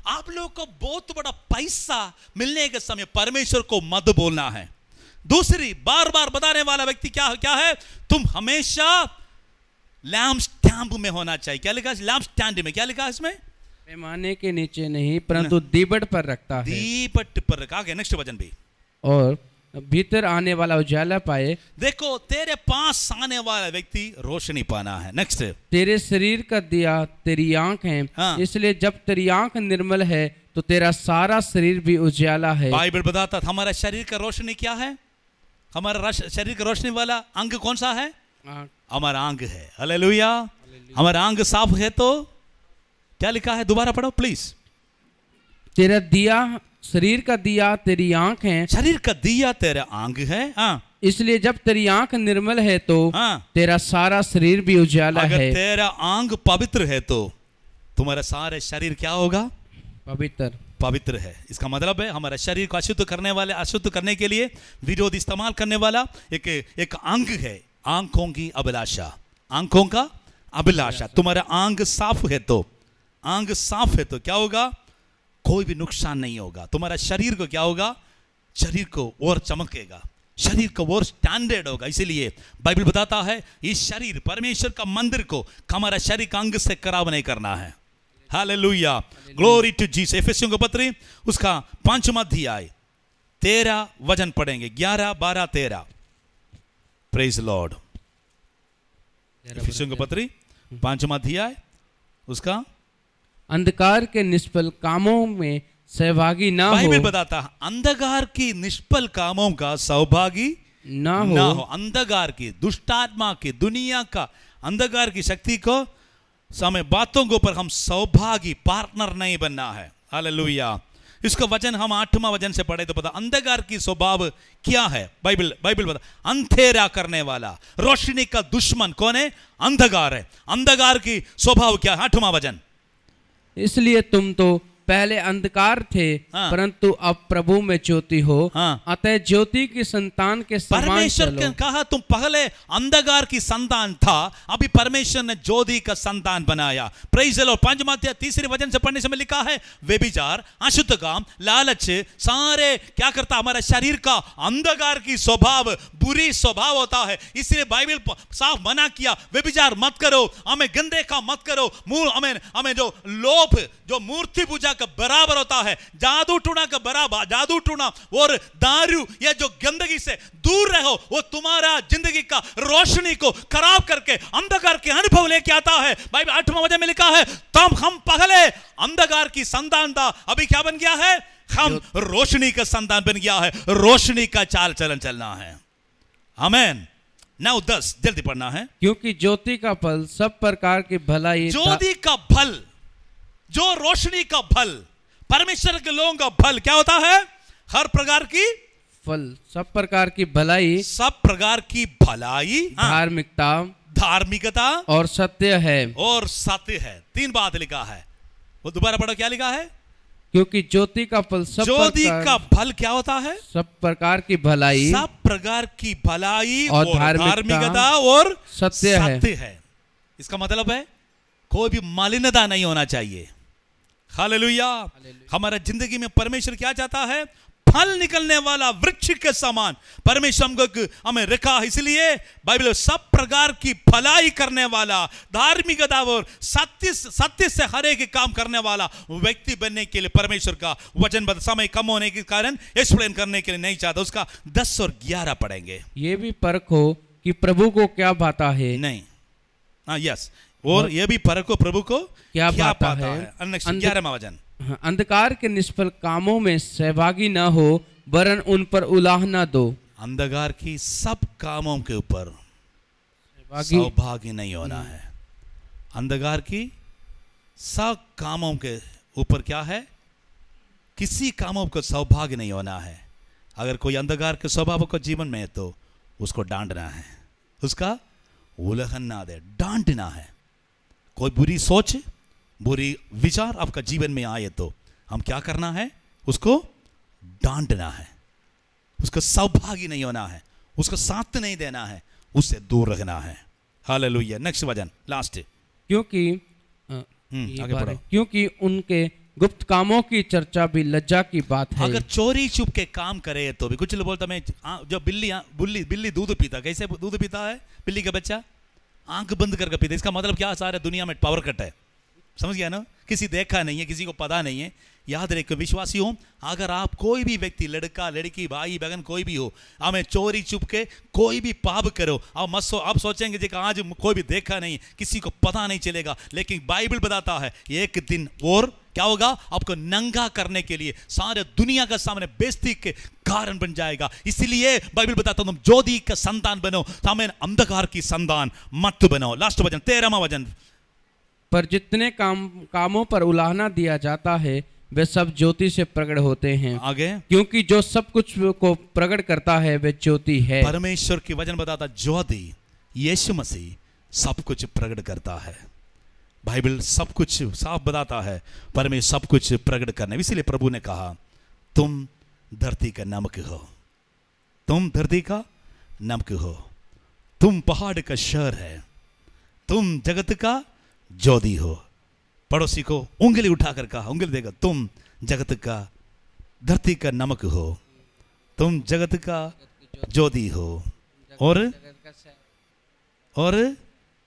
आप लोग को बहुत बड़ा पैसा मिलने के समय परमेश्वर को मत बोलना है। दूसरी बार बार बताने वाला व्यक्ति क्या है? तुम हमेशा लैम्प स्टैंड में होना चाहिए। क्या लिखा है लैम्प स्टैंड में? क्या लिखा है इसमें? पैमाने के नीचे नहीं, परंतु दीपड़ पर रखता है। दीपट पर रखा गया। नेक्स्ट वचन भी। और भीतर आने वाला उजाला पाए। देखो, तेरे पास आने वाला व्यक्ति रोशनी पाना है। नेक्स्ट, तेरे शरीर का दिया तेरी आंख है, हाँ। इसलिए जब तेरी आंख निर्मल है तो तेरा सारा शरीर भी उजाला है। बाइबल बताता हमारा शरीर का रोशनी क्या है? हमारा शरीर का रोशनी वाला अंग कौन सा है? हमारा अंग है। हालेलुया। हमारा अंग साफ है तो क्या लिखा है? दोबारा पढ़ो प्लीज। तेरा दिया, शरीर का दिया तेरी आंख है। शरीर का दिया तेरा अंग है। हाँ। इसलिए जब तेरी आंख निर्मल है तो हाँ। तेरा सारा शरीर भी उजाला अगर है। तेरा अंग पवित्र है तो तुम्हारा सारे शरीर क्या होगा? पवित्र है। इसका मतलब है हमारा शरीर को अशुद्ध करने के लिए विरोध इस्तेमाल करने वाला एक अंग है, आंखों की अभिलाषा। आंखों का अभिलाषा। तुम्हारा अंग साफ है तो क्या होगा? कोई भी नुकसान नहीं होगा। तुम्हारा शरीर को क्या होगा? शरीर को और चमकेगा, शरीर को और स्टैंडर्ड होगा। इसीलिए बाइबल बताता है इस शरीर परमेश्वर का मंदिर को हमारा शरीर का अंग से खराब नहीं करना है। Hallelujah, glory to Jesus. एफेसियों का पत्री उसका 5वां अध्याय 13 वचन पढ़ेंगे। 11, 12, 13। Praise Lord. एफेसियों का पत्री 5वां अध्याय उसका अंधकार के निष्फल कामों में सहभागी ना हो। बाइबल बताता है अंधकार की निष्फल कामों का सहभागी ना हो। अंधकार की, दुष्टात्मा की, दुनिया का अंधकार की शक्ति को समय बातों के ऊपर हम सौभागी पार्टनर नहीं बनना है। हालेलुया। इसका वचन हम 8वां वचन से पढ़े तो पता अंधकार की स्वभाव क्या है। बाइबल बता अंधेरा करने वाला, रोशनी का दुश्मन कौन है? अंधकार है। अंधकार की स्वभाव क्या है? 8वां वचन। इसलिए तुम तो पहले अंधकार थे, हाँ। परंतु अब प्रभु में ज्योति हो। हाँ। अतः ज्योति की संतान के समान परमेश्वर चलो। ने कहा तुम पहले अंधकार की संतान था, अभी परमेश्वर ने ज्योति का संतान बनाया। Praise the Lord. 5वां अध्याय 3 वचन से पढ़ने समय लिखा है व्यभिचार, अशुद्ध काम, लालच सारे क्या करता? हमारा शरीर का अंधकार की स्वभाव, बुरी स्वभाव होता है। इसलिए बाइबल साफ मना किया व्यभिचार मत करो, हमें गंदे काम मत करो, हमें जो लोभ, जो मूर्ति पूजा का बराबर होता है, जादू टूना का बराबर, जादू टूना और दारू या जो गंदगी से दूर रहो, वो तुम्हारा जिंदगी का रोशनी को खराब करके अंधकार के अनुभव लेके आता है। बाइबल 8वां वचन में लिखा है तब हम पहले अंधकार की संतान था, अभी क्या बन गया है? हम रोशनी का संतान बन गया है। रोशनी का चाल चलन चलना है। आमीन। 9, 10 जल्दी पढ़ना है। क्योंकि ज्योति का फल सब प्रकार की भलाई। ज्योति का फल, जो रोशनी का फल, परमेश्वर के लोगों का फल क्या होता है? हर प्रकार की फल, सब प्रकार की भलाई, सब प्रकार की भलाई, धार्मिकता और सत्य है। और सत्य है। 3 बात लिखा है, वो दोबारा पढ़ो क्या लिखा है? क्योंकि ज्योति का फल ज्योति का फल क्या होता है? सब प्रकार की भलाई, सब प्रकार की भलाई और धार्मिकता और सत्य है। इसका मतलब है कोई भी मालिन्यता नहीं होना चाहिए। हालेलुया। हमारा जिंदगी में परमेश्वर क्या चाहता है? फल निकलने वाला वृक्ष के समान परमेश्वर हमको हमें रखा। इसलिए बाइबल सब प्रकार की भलाई करने वाला, धार्मिकता और सत्य से हर एक काम करने वाला व्यक्ति बनने के लिए परमेश्वर का वचन समय कम होने के कारण एक्सप्लेन करने के लिए नहीं चाहता। उसका 10 और 11 पढ़ेंगे। ये भी परखो कि प्रभु को क्या भाता है। नहीं, यस, और ये भी परखो प्रभु को क्या भाता है। 11वां वचन, अंधकार के निष्फल कामों में सहभागी न हो, वरन उन पर उलाह न दो। अंधकार की सब कामों के ऊपर सहभागी नहीं होना है। अंधकार की सब कामों के ऊपर क्या है? किसी कामों को सहभागी नहीं होना है। अगर कोई अंधकार के स्वभाव को जीवन में है तो उसको डांटना है, उसका उल्लंघन ना दे, डांटना है। कोई बुरी सोच, बुरी विचार आपका जीवन में आए तो हम क्या करना है? उसको डांटना है, उसका सहभागी नहीं होना है, उसका साथ नहीं देना है, उससे दूर रखना है। हालेलुया। नेक्स्ट वचन, लास्ट। क्योंकि आगे पढ़ो। क्योंकि उनके गुप्त कामों की चर्चा भी लज्जा की बात है। अगर चोरी छुप के काम करे तो भी कुछ लोग बोलता मैं जो बिल्ली दूध पीता, कैसे दूध पीता है बिल्ली का बच्चा? आंख बंद करके पीता। इसका मतलब क्या? सारे दुनिया में पावर कट है। समझ गया ना? किसी देखा नहीं है, किसी को पता नहीं है। याद रखो विश्वासी हो, अगर आप कोई भी व्यक्ति, लड़का लड़की, भाई बहन कोई भी हो, हमें चोरी छुप के कोई भी पाप करो, आप सोचेंगे कि आज कोई भी देखा नहीं, किसी को पता नहीं चलेगा। लेकिन बाइबल बताता है एक दिन और क्या होगा? आपको नंगा करने के लिए सारे दुनिया के सामने बेइज्जती के कारण बन जाएगा। इसलिए बाइबल बताता तुम ज्योति का संतान बनो, हमें अंधकार की संतान मत बनो। लास्ट वचन, 13वां वचन। पर जितने कामों पर उलाहना दिया जाता है वे सब ज्योति से प्रकट होते हैं। आगे, क्योंकि जो सब कुछ को प्रकट करता है वे ज्योति है। परमेश्वर की वचन बताता ज्योति यीशु मसीह सब कुछ प्रकट करता है। बाइबल सब कुछ साफ बताता है, परमेश्वर सब कुछ प्रकट करने। इसीलिए प्रभु ने कहा तुम धरती का नमक हो, तुम धरती का नमक हो, तुम पहाड़ का शहर है, तुम जगत का ज्योति हो। पड़ोसी को उंगली उठाकर कहा, उंगली देगा, तुम जगत का, धरती का नमक हो, तुम जगत का ज्योति हो, और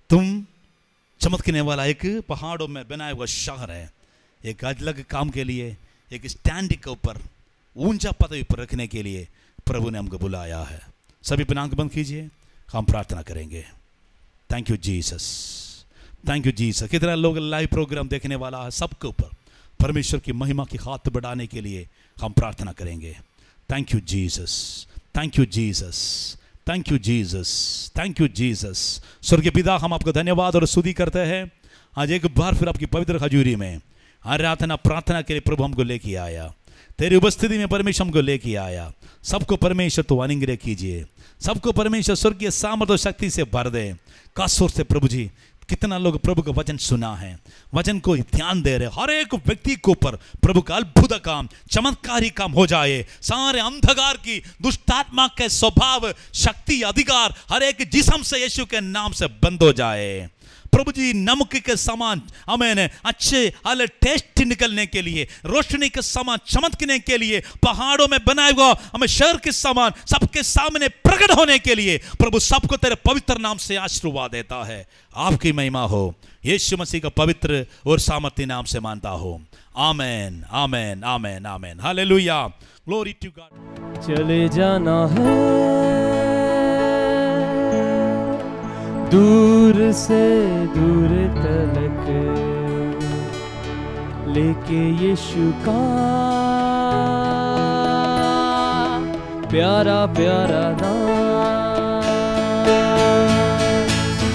तुम चमकने वाला एक पहाड़ों में बनाया हुआ शहर है। एक अलग काम के लिए, एक स्टैंड के ऊपर ऊंचा पदवी पर रखने के लिए प्रभु ने हमको बुलाया है। सभी अपनी आंख बंद कीजिए, हम प्रार्थना करेंगे। Thank you Jesus, thank you Jesus. कितना लोग लाइव प्रोग्राम देखने वाला है, सबके ऊपर परमेश्वर की महिमा की हाथ बढ़ाने के लिए हम प्रार्थना करेंगे। Thank you Jesus, thank you Jesus, thank you Jesus, thank you Jesus. स्वर्गीय पिता, हम आपको धन्यवाद और स्तुति करते हैं। आज एक बार फिर आपकी पवित्र हजूरी में आराधना प्रार्थना के लिए प्रभु हमको लेके आया, तेरी उपस्थिति में परमेश्वर हमको लेके आया। सबको परमेश्वर तो अनुग्रह कीजिए, सबको परमेश्वर स्वर्गीय सामर्थ और शक्ति से भर दे। खासतौर से प्रभु जी, कितना लोग प्रभु का वचन सुना है, वचन को ध्यान दे रहे, हर एक व्यक्ति के ऊपर प्रभु का अद्भुत काम, चमत्कारी काम हो जाए। सारे अंधकार की दुष्टात्मा के स्वभाव, शक्ति, अधिकार हर एक जिस्म से यीशु के नाम से बंद हो जाए। प्रभु जी, नमक के समान हमें अच्छे अलग टेस्ट निकलने के लिए, रोशनी के समान चमकने के लिए, पहाड़ों में बनाए हुआ हमें शहर के समान सबके सामने प्रकट होने के लिए प्रभु सबको तेरे पवित्र नाम से आशीर्वाद देता है। आपकी महिमा हो, यीशु मसीह का पवित्र और सामर्थ्य नाम से मानता हो। Amen, amen, amen, amen. Hallelujah, glory to God. चले जाना है दूर से दूर तलक, लेके यीशु का प्यारा प्यारा नाम।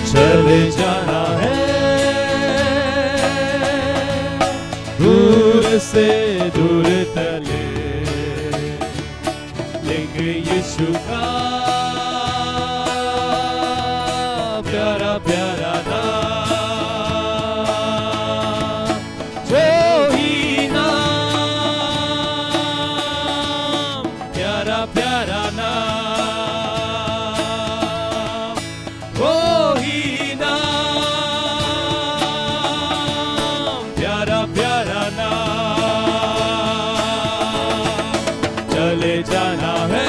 चले जाना है दूर से दूर तले, लेके यीशु का प्यारा प्यारा नाम। जो ही नाम, प्यारा प्यारा नाम, वो ही नाम, चले जाना है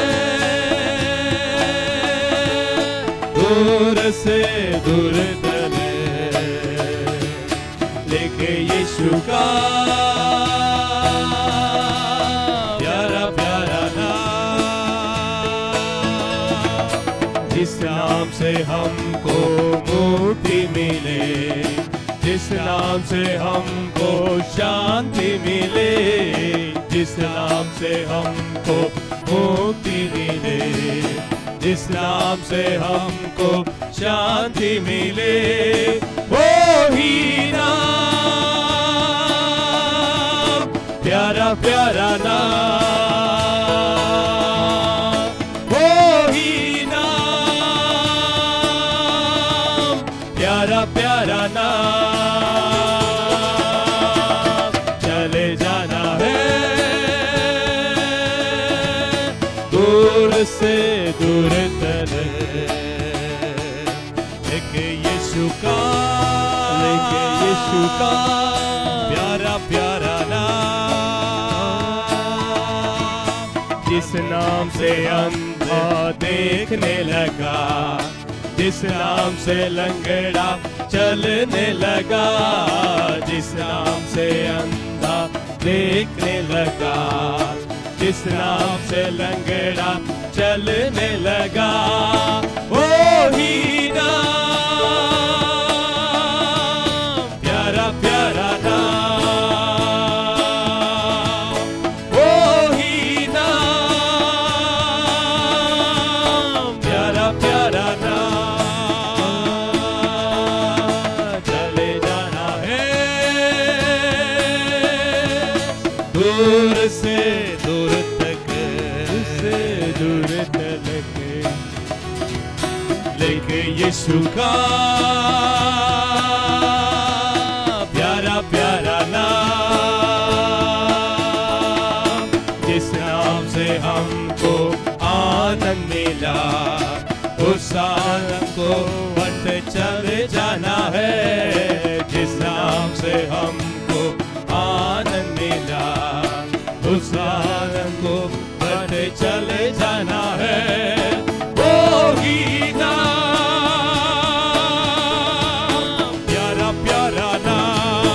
दूर से दूर तले, लेके यीशु का प्यारा प्यारा नाम, जिस नाम से हमको मुक्ति मिले, जिस नाम से हमको शांति मिले, जिस नाम से हमको मुक्ति मिले, जिस नाम से हमको शांति मिले, वो ही नाम प्यारा प्यारा नाम, वो ही नाम प्यारा प्यारा नाम। चले जाना है दूर से दूर तले, लेके यीशु का प्यारा प्यारा नाम, जिस नाम से अंधा देखने लगा, जिस नाम से लंगड़ा चलने लगा, जिस नाम से अंधा देखने लगा, जिस नाम से लंगड़ा चलने लगा, वो ही नाम प्यारा प्यारा नाम, वो ही नाम प्यारा प्यारा नाम। चले जाना है दूर से दूर तक, दूर तक, लेके यीशु का प्यारा प्यारा नाम, जिस नाम से हमको आनंद मिला, उस आनंद को बट चले जाना है, जिस नाम से हमको आनंद मिला, उस आनंद को बट चले जाना है, वो ही नाम प्यारा प्यारा नाम,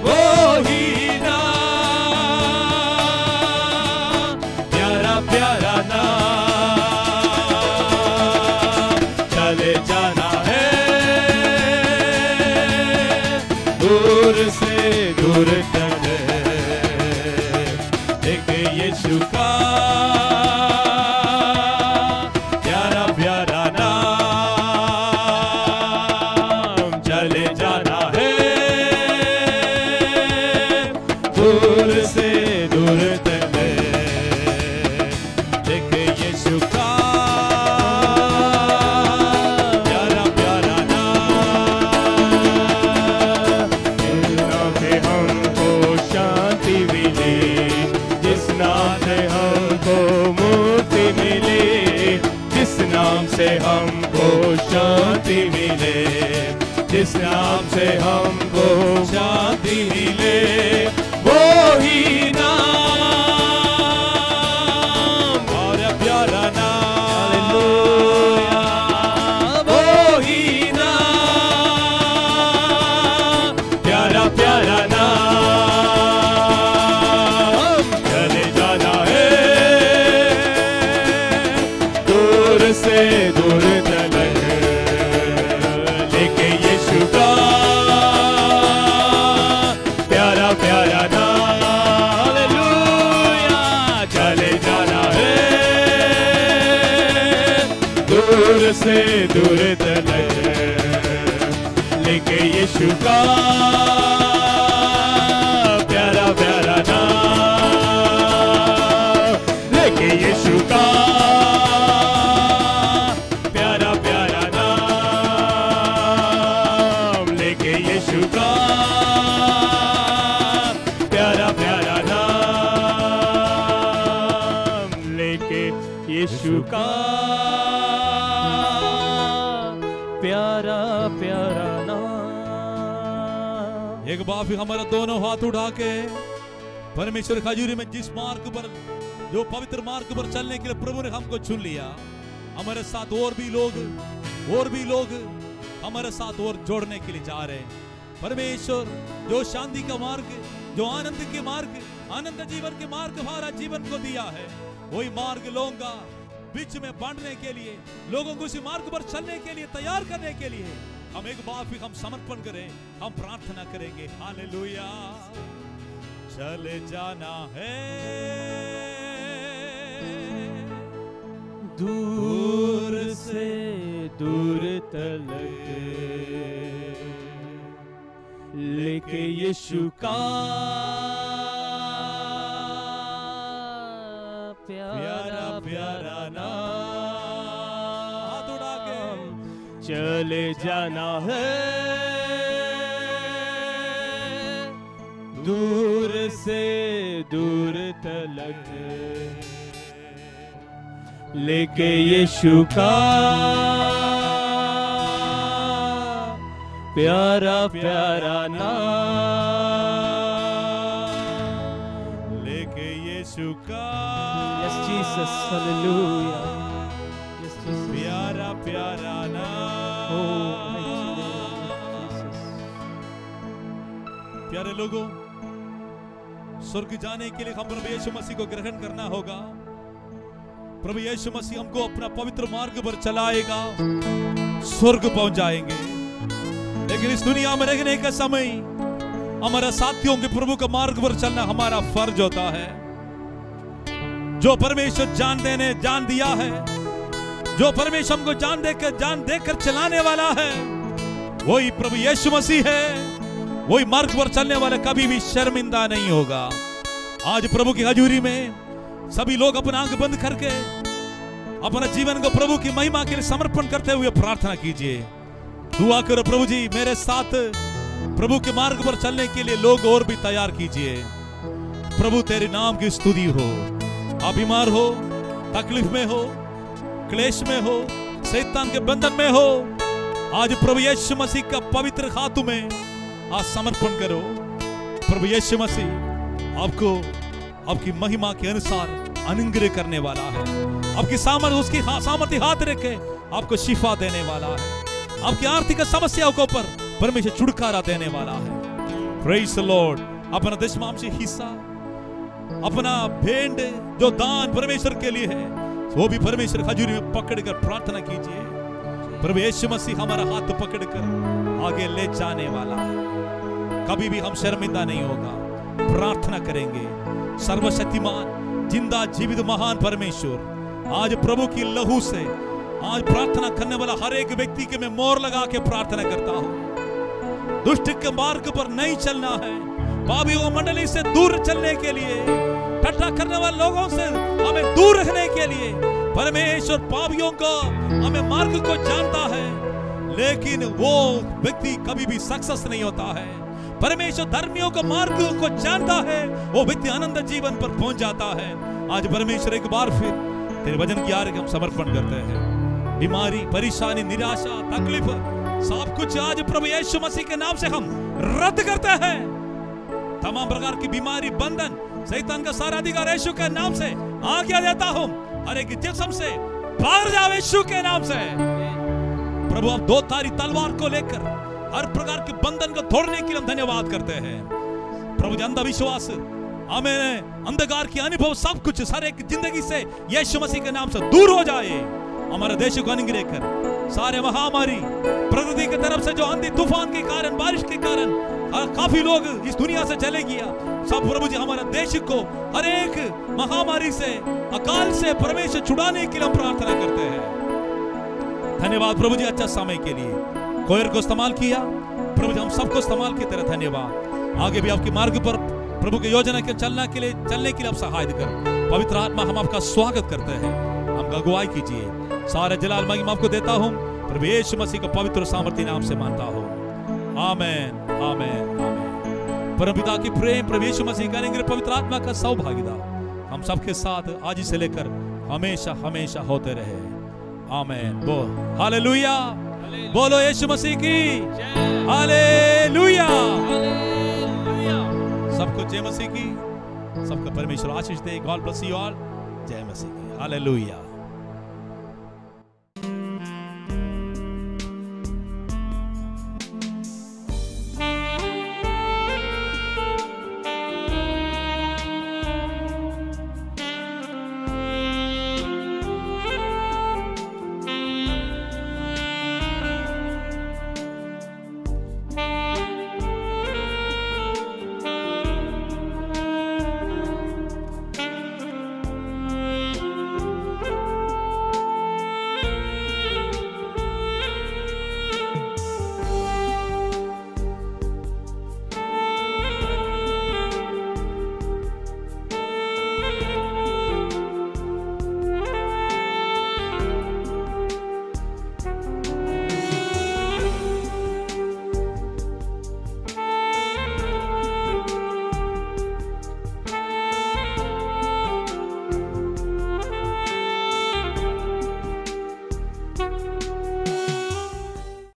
वो ही नाम प्यारा प्यारा नाम। चले जाना है दूर से दूर तक, एक यीशु का प्यारा प्यारा नाम। चले जाना है दूर से दूर तक, एक यीशु का प्यारा प्यारा नाम, जिस नाम से हमको शांति मिले, जिस नाम से हमको मुक्ति मिले, जिस नाम से हमको शांति मिले, जिस नाम से हमको शांति मिले, वो ही नाम और प्यारा नाम, वो ही नाम प्यारा प्यारा नाम। चले जाना है दूर से दूर तक, लेके यीशु का प्यारा प्यारा नाम। हालेलुया। चले जाना है दूर से दूर तक, लेके यीशु का प्यारा प्यारा नाम, लेके यीशु का प्यारा प्यारा नाम, लेके यीशु का प्यारा प्यारा नाम, लेके यीशु का प्यारा प्यारा नाम। एक बार फिर हमारा दोनों हाथ उठा के परमेश्वर खजूरी में जिस मार्ग पर, जो पवित्र मार्ग पर चलने के लिए प्रभु ने हमको चुन लिया, हमारे साथ और भी लोग हमारे साथ और जोड़ने के लिए जा रहे हैं। परमेश्वर जो शांति का मार्ग, जो आनंद के मार्ग, आनंद जीवन के मार्ग हमारा जीवन को दिया है, वही मार्ग लोगों का बीच में बांटने के लिए, लोगों को उसी मार्ग पर चलने के लिए तैयार करने के लिए हम एक बार फिर हम समर्पण करें, हम प्रार्थना करेंगे। हालेलुया। चले जाना है दूर से दूर तलक, लेके यीशु का प्यारा प्यारा नाम, हाथ उड़ा के चले जाना है दूर से दूर तलक, लेके यीशु का प्यारा प्यारा नाम, लेके यीशु का Yes, Jesus. Hallelujah. Yes, Jesus. प्यारा प्यारा नाम। Oh, mighty name, Jesus. प्यारे लोगों, स्वर्ग जाने के लिए हम प्रभु यीशु मसीह को ग्रहण करना होगा। प्रभु यीशु मसीह हमको अपना पवित्र मार्ग पर चलाएगा, स्वर्ग पहुंच जाएंगे। लेकिन इस दुनिया में रहने का समय हमारा साथियों के प्रभु का मार्ग पर चलना हमारा फर्ज होता है। जो परमेश्वर जान दिया है, जो परमेश्वर हमको जान देकर चलाने वाला है, वही प्रभु यीशु मसीह है। वही मार्ग पर चलने वाला कभी भी शर्मिंदा नहीं होगा। आज प्रभु की हजूरी में सभी लोग अपना आंख बंद करके अपना जीवन को प्रभु की महिमा के लिए समर्पण करते हुए प्रार्थना कीजिए। दुआ करो, प्रभु जी मेरे साथ प्रभु के मार्ग पर चलने के लिए लोग और भी तैयार कीजिए। प्रभु तेरे नाम की स्तुति हो। आप बीमार हो, तकलीफ में हो, क्लेश में हो, शैतान के बंधन में हो, आज प्रभु यीशु मसीह का पवित्र हाथों में आज समर्पण करो। प्रभु यीशु मसीह आपको आपकी महिमा के अनुसार अनुग्रह करने वाला है। आपकी सामर्थ्य, उसकी सामर्थ्य हाथ रखे आपको शिफा देने वाला है। आपकी आर्थिक समस्याओं के ऊपर परमेश्वर छुटकारा देने वाला है। Praise the Lord. अपना दशमांश हिस्सा, अपना भेंट जो दान परमेश्वर के लिए है, वो भी परमेश्वर हजूरी में पकड़कर प्रार्थना कीजिए। प्रभु यीशु मसीह हमारा हाथ पकड़कर आगे ले जाने वाला है। कभी भी हम शर्मिंदा नहीं होगा। प्रार्थना करेंगे। सर्वशक्तिमान जिंदा जीवित महान परमेश्वर, आज प्रभु की लहू से आज प्रार्थना करने वाला हर एक व्यक्ति के मैं मोहर लगा के प्रार्थना करता हूं। दुष्ट के मार्ग पर नहीं चलना है। पापियों मंडली से दूर चलने के लिए, ठट्ठा करने वाले लोगों से हमें दूर रखने के लिए परमेश्वर पापियों को हमें मार्ग को जानता है, लेकिन वो व्यक्ति कभी भी सक्सेस नहीं होता है। परमेश्वर धर्मियों को मार्ग को जानता है, वो व्यक्ति आनंद जीवन पर पहुंच जाता है। आज परमेश्वर एक बार फिर तेरे वचन की आगे हम समर्पण करते हैं। बीमारी, परेशानी, निराशा, तकलीफ सब कुछ आज प्रभु यीशु मसीह के नाम से हम रद्द करते हैं। तमाम प्रकार की बीमारी, बंधन, शैतान का सारा अधिकार यीशु के नाम से आज्ञा देता हूं। हर एक जिस्म से बाहर जाओ यीशु के नाम से। प्रभु आप दो धारी तलवार को लेकर हर प्रकार के बंधन को तोड़ने के लिए हम धन्यवाद करते हैं। प्रभु जी अंधविश्वास, हमें अंधकार की अनुभव सब कुछ सारे एक जिंदगी से यीशु मसीह के नाम से दूर हो जाए। हमारे देश को अनुग्रह कर। सारे महामारी, प्रकृति की तरफ से जो आंधी तूफान के कारण, बारिश के कारण काफी लोग इस दुनिया से चले गया, सब प्रभु जी हमारे देश को हर एक महामारी से, अकाल से परमेश्वर छुड़ाने के लिए हम प्रार्थना करते हैं। धन्यवाद प्रभु जी अच्छा समय के लिए। कोयर को इस्तेमाल किया प्रभु जी, हम सबको इस्तेमाल की तरह धन्यवाद। आगे भी आपके मार्ग पर प्रभु की योजना के चलने के लिए आप सहायता करो। पवित्र आत्मा हम आपका स्वागत करते हैं, हमका अगुवाई कीजिए। सारे जलाल महिमा आपको देता हूं, प्रभु यीशु मसीह का पवित्र सामर्थ्य नाम से मानता हूं। आमेन, आमेन, आमेन। परम पिता की प्रेम, प्रभु यीशु मसीह का अनुग्रह, पवित्र आत्मा का सौभाग्यता हम सबके साथ आज से लेकर हमेशा हमेशा होते रहे। आमेन। हालेलुया। बोलो यीशु मसीह की हालेलुया। सबको जय मसीह की। सबका परमेश्वर आशीष दे। God bless you all. जय मसीह। हालेलुया।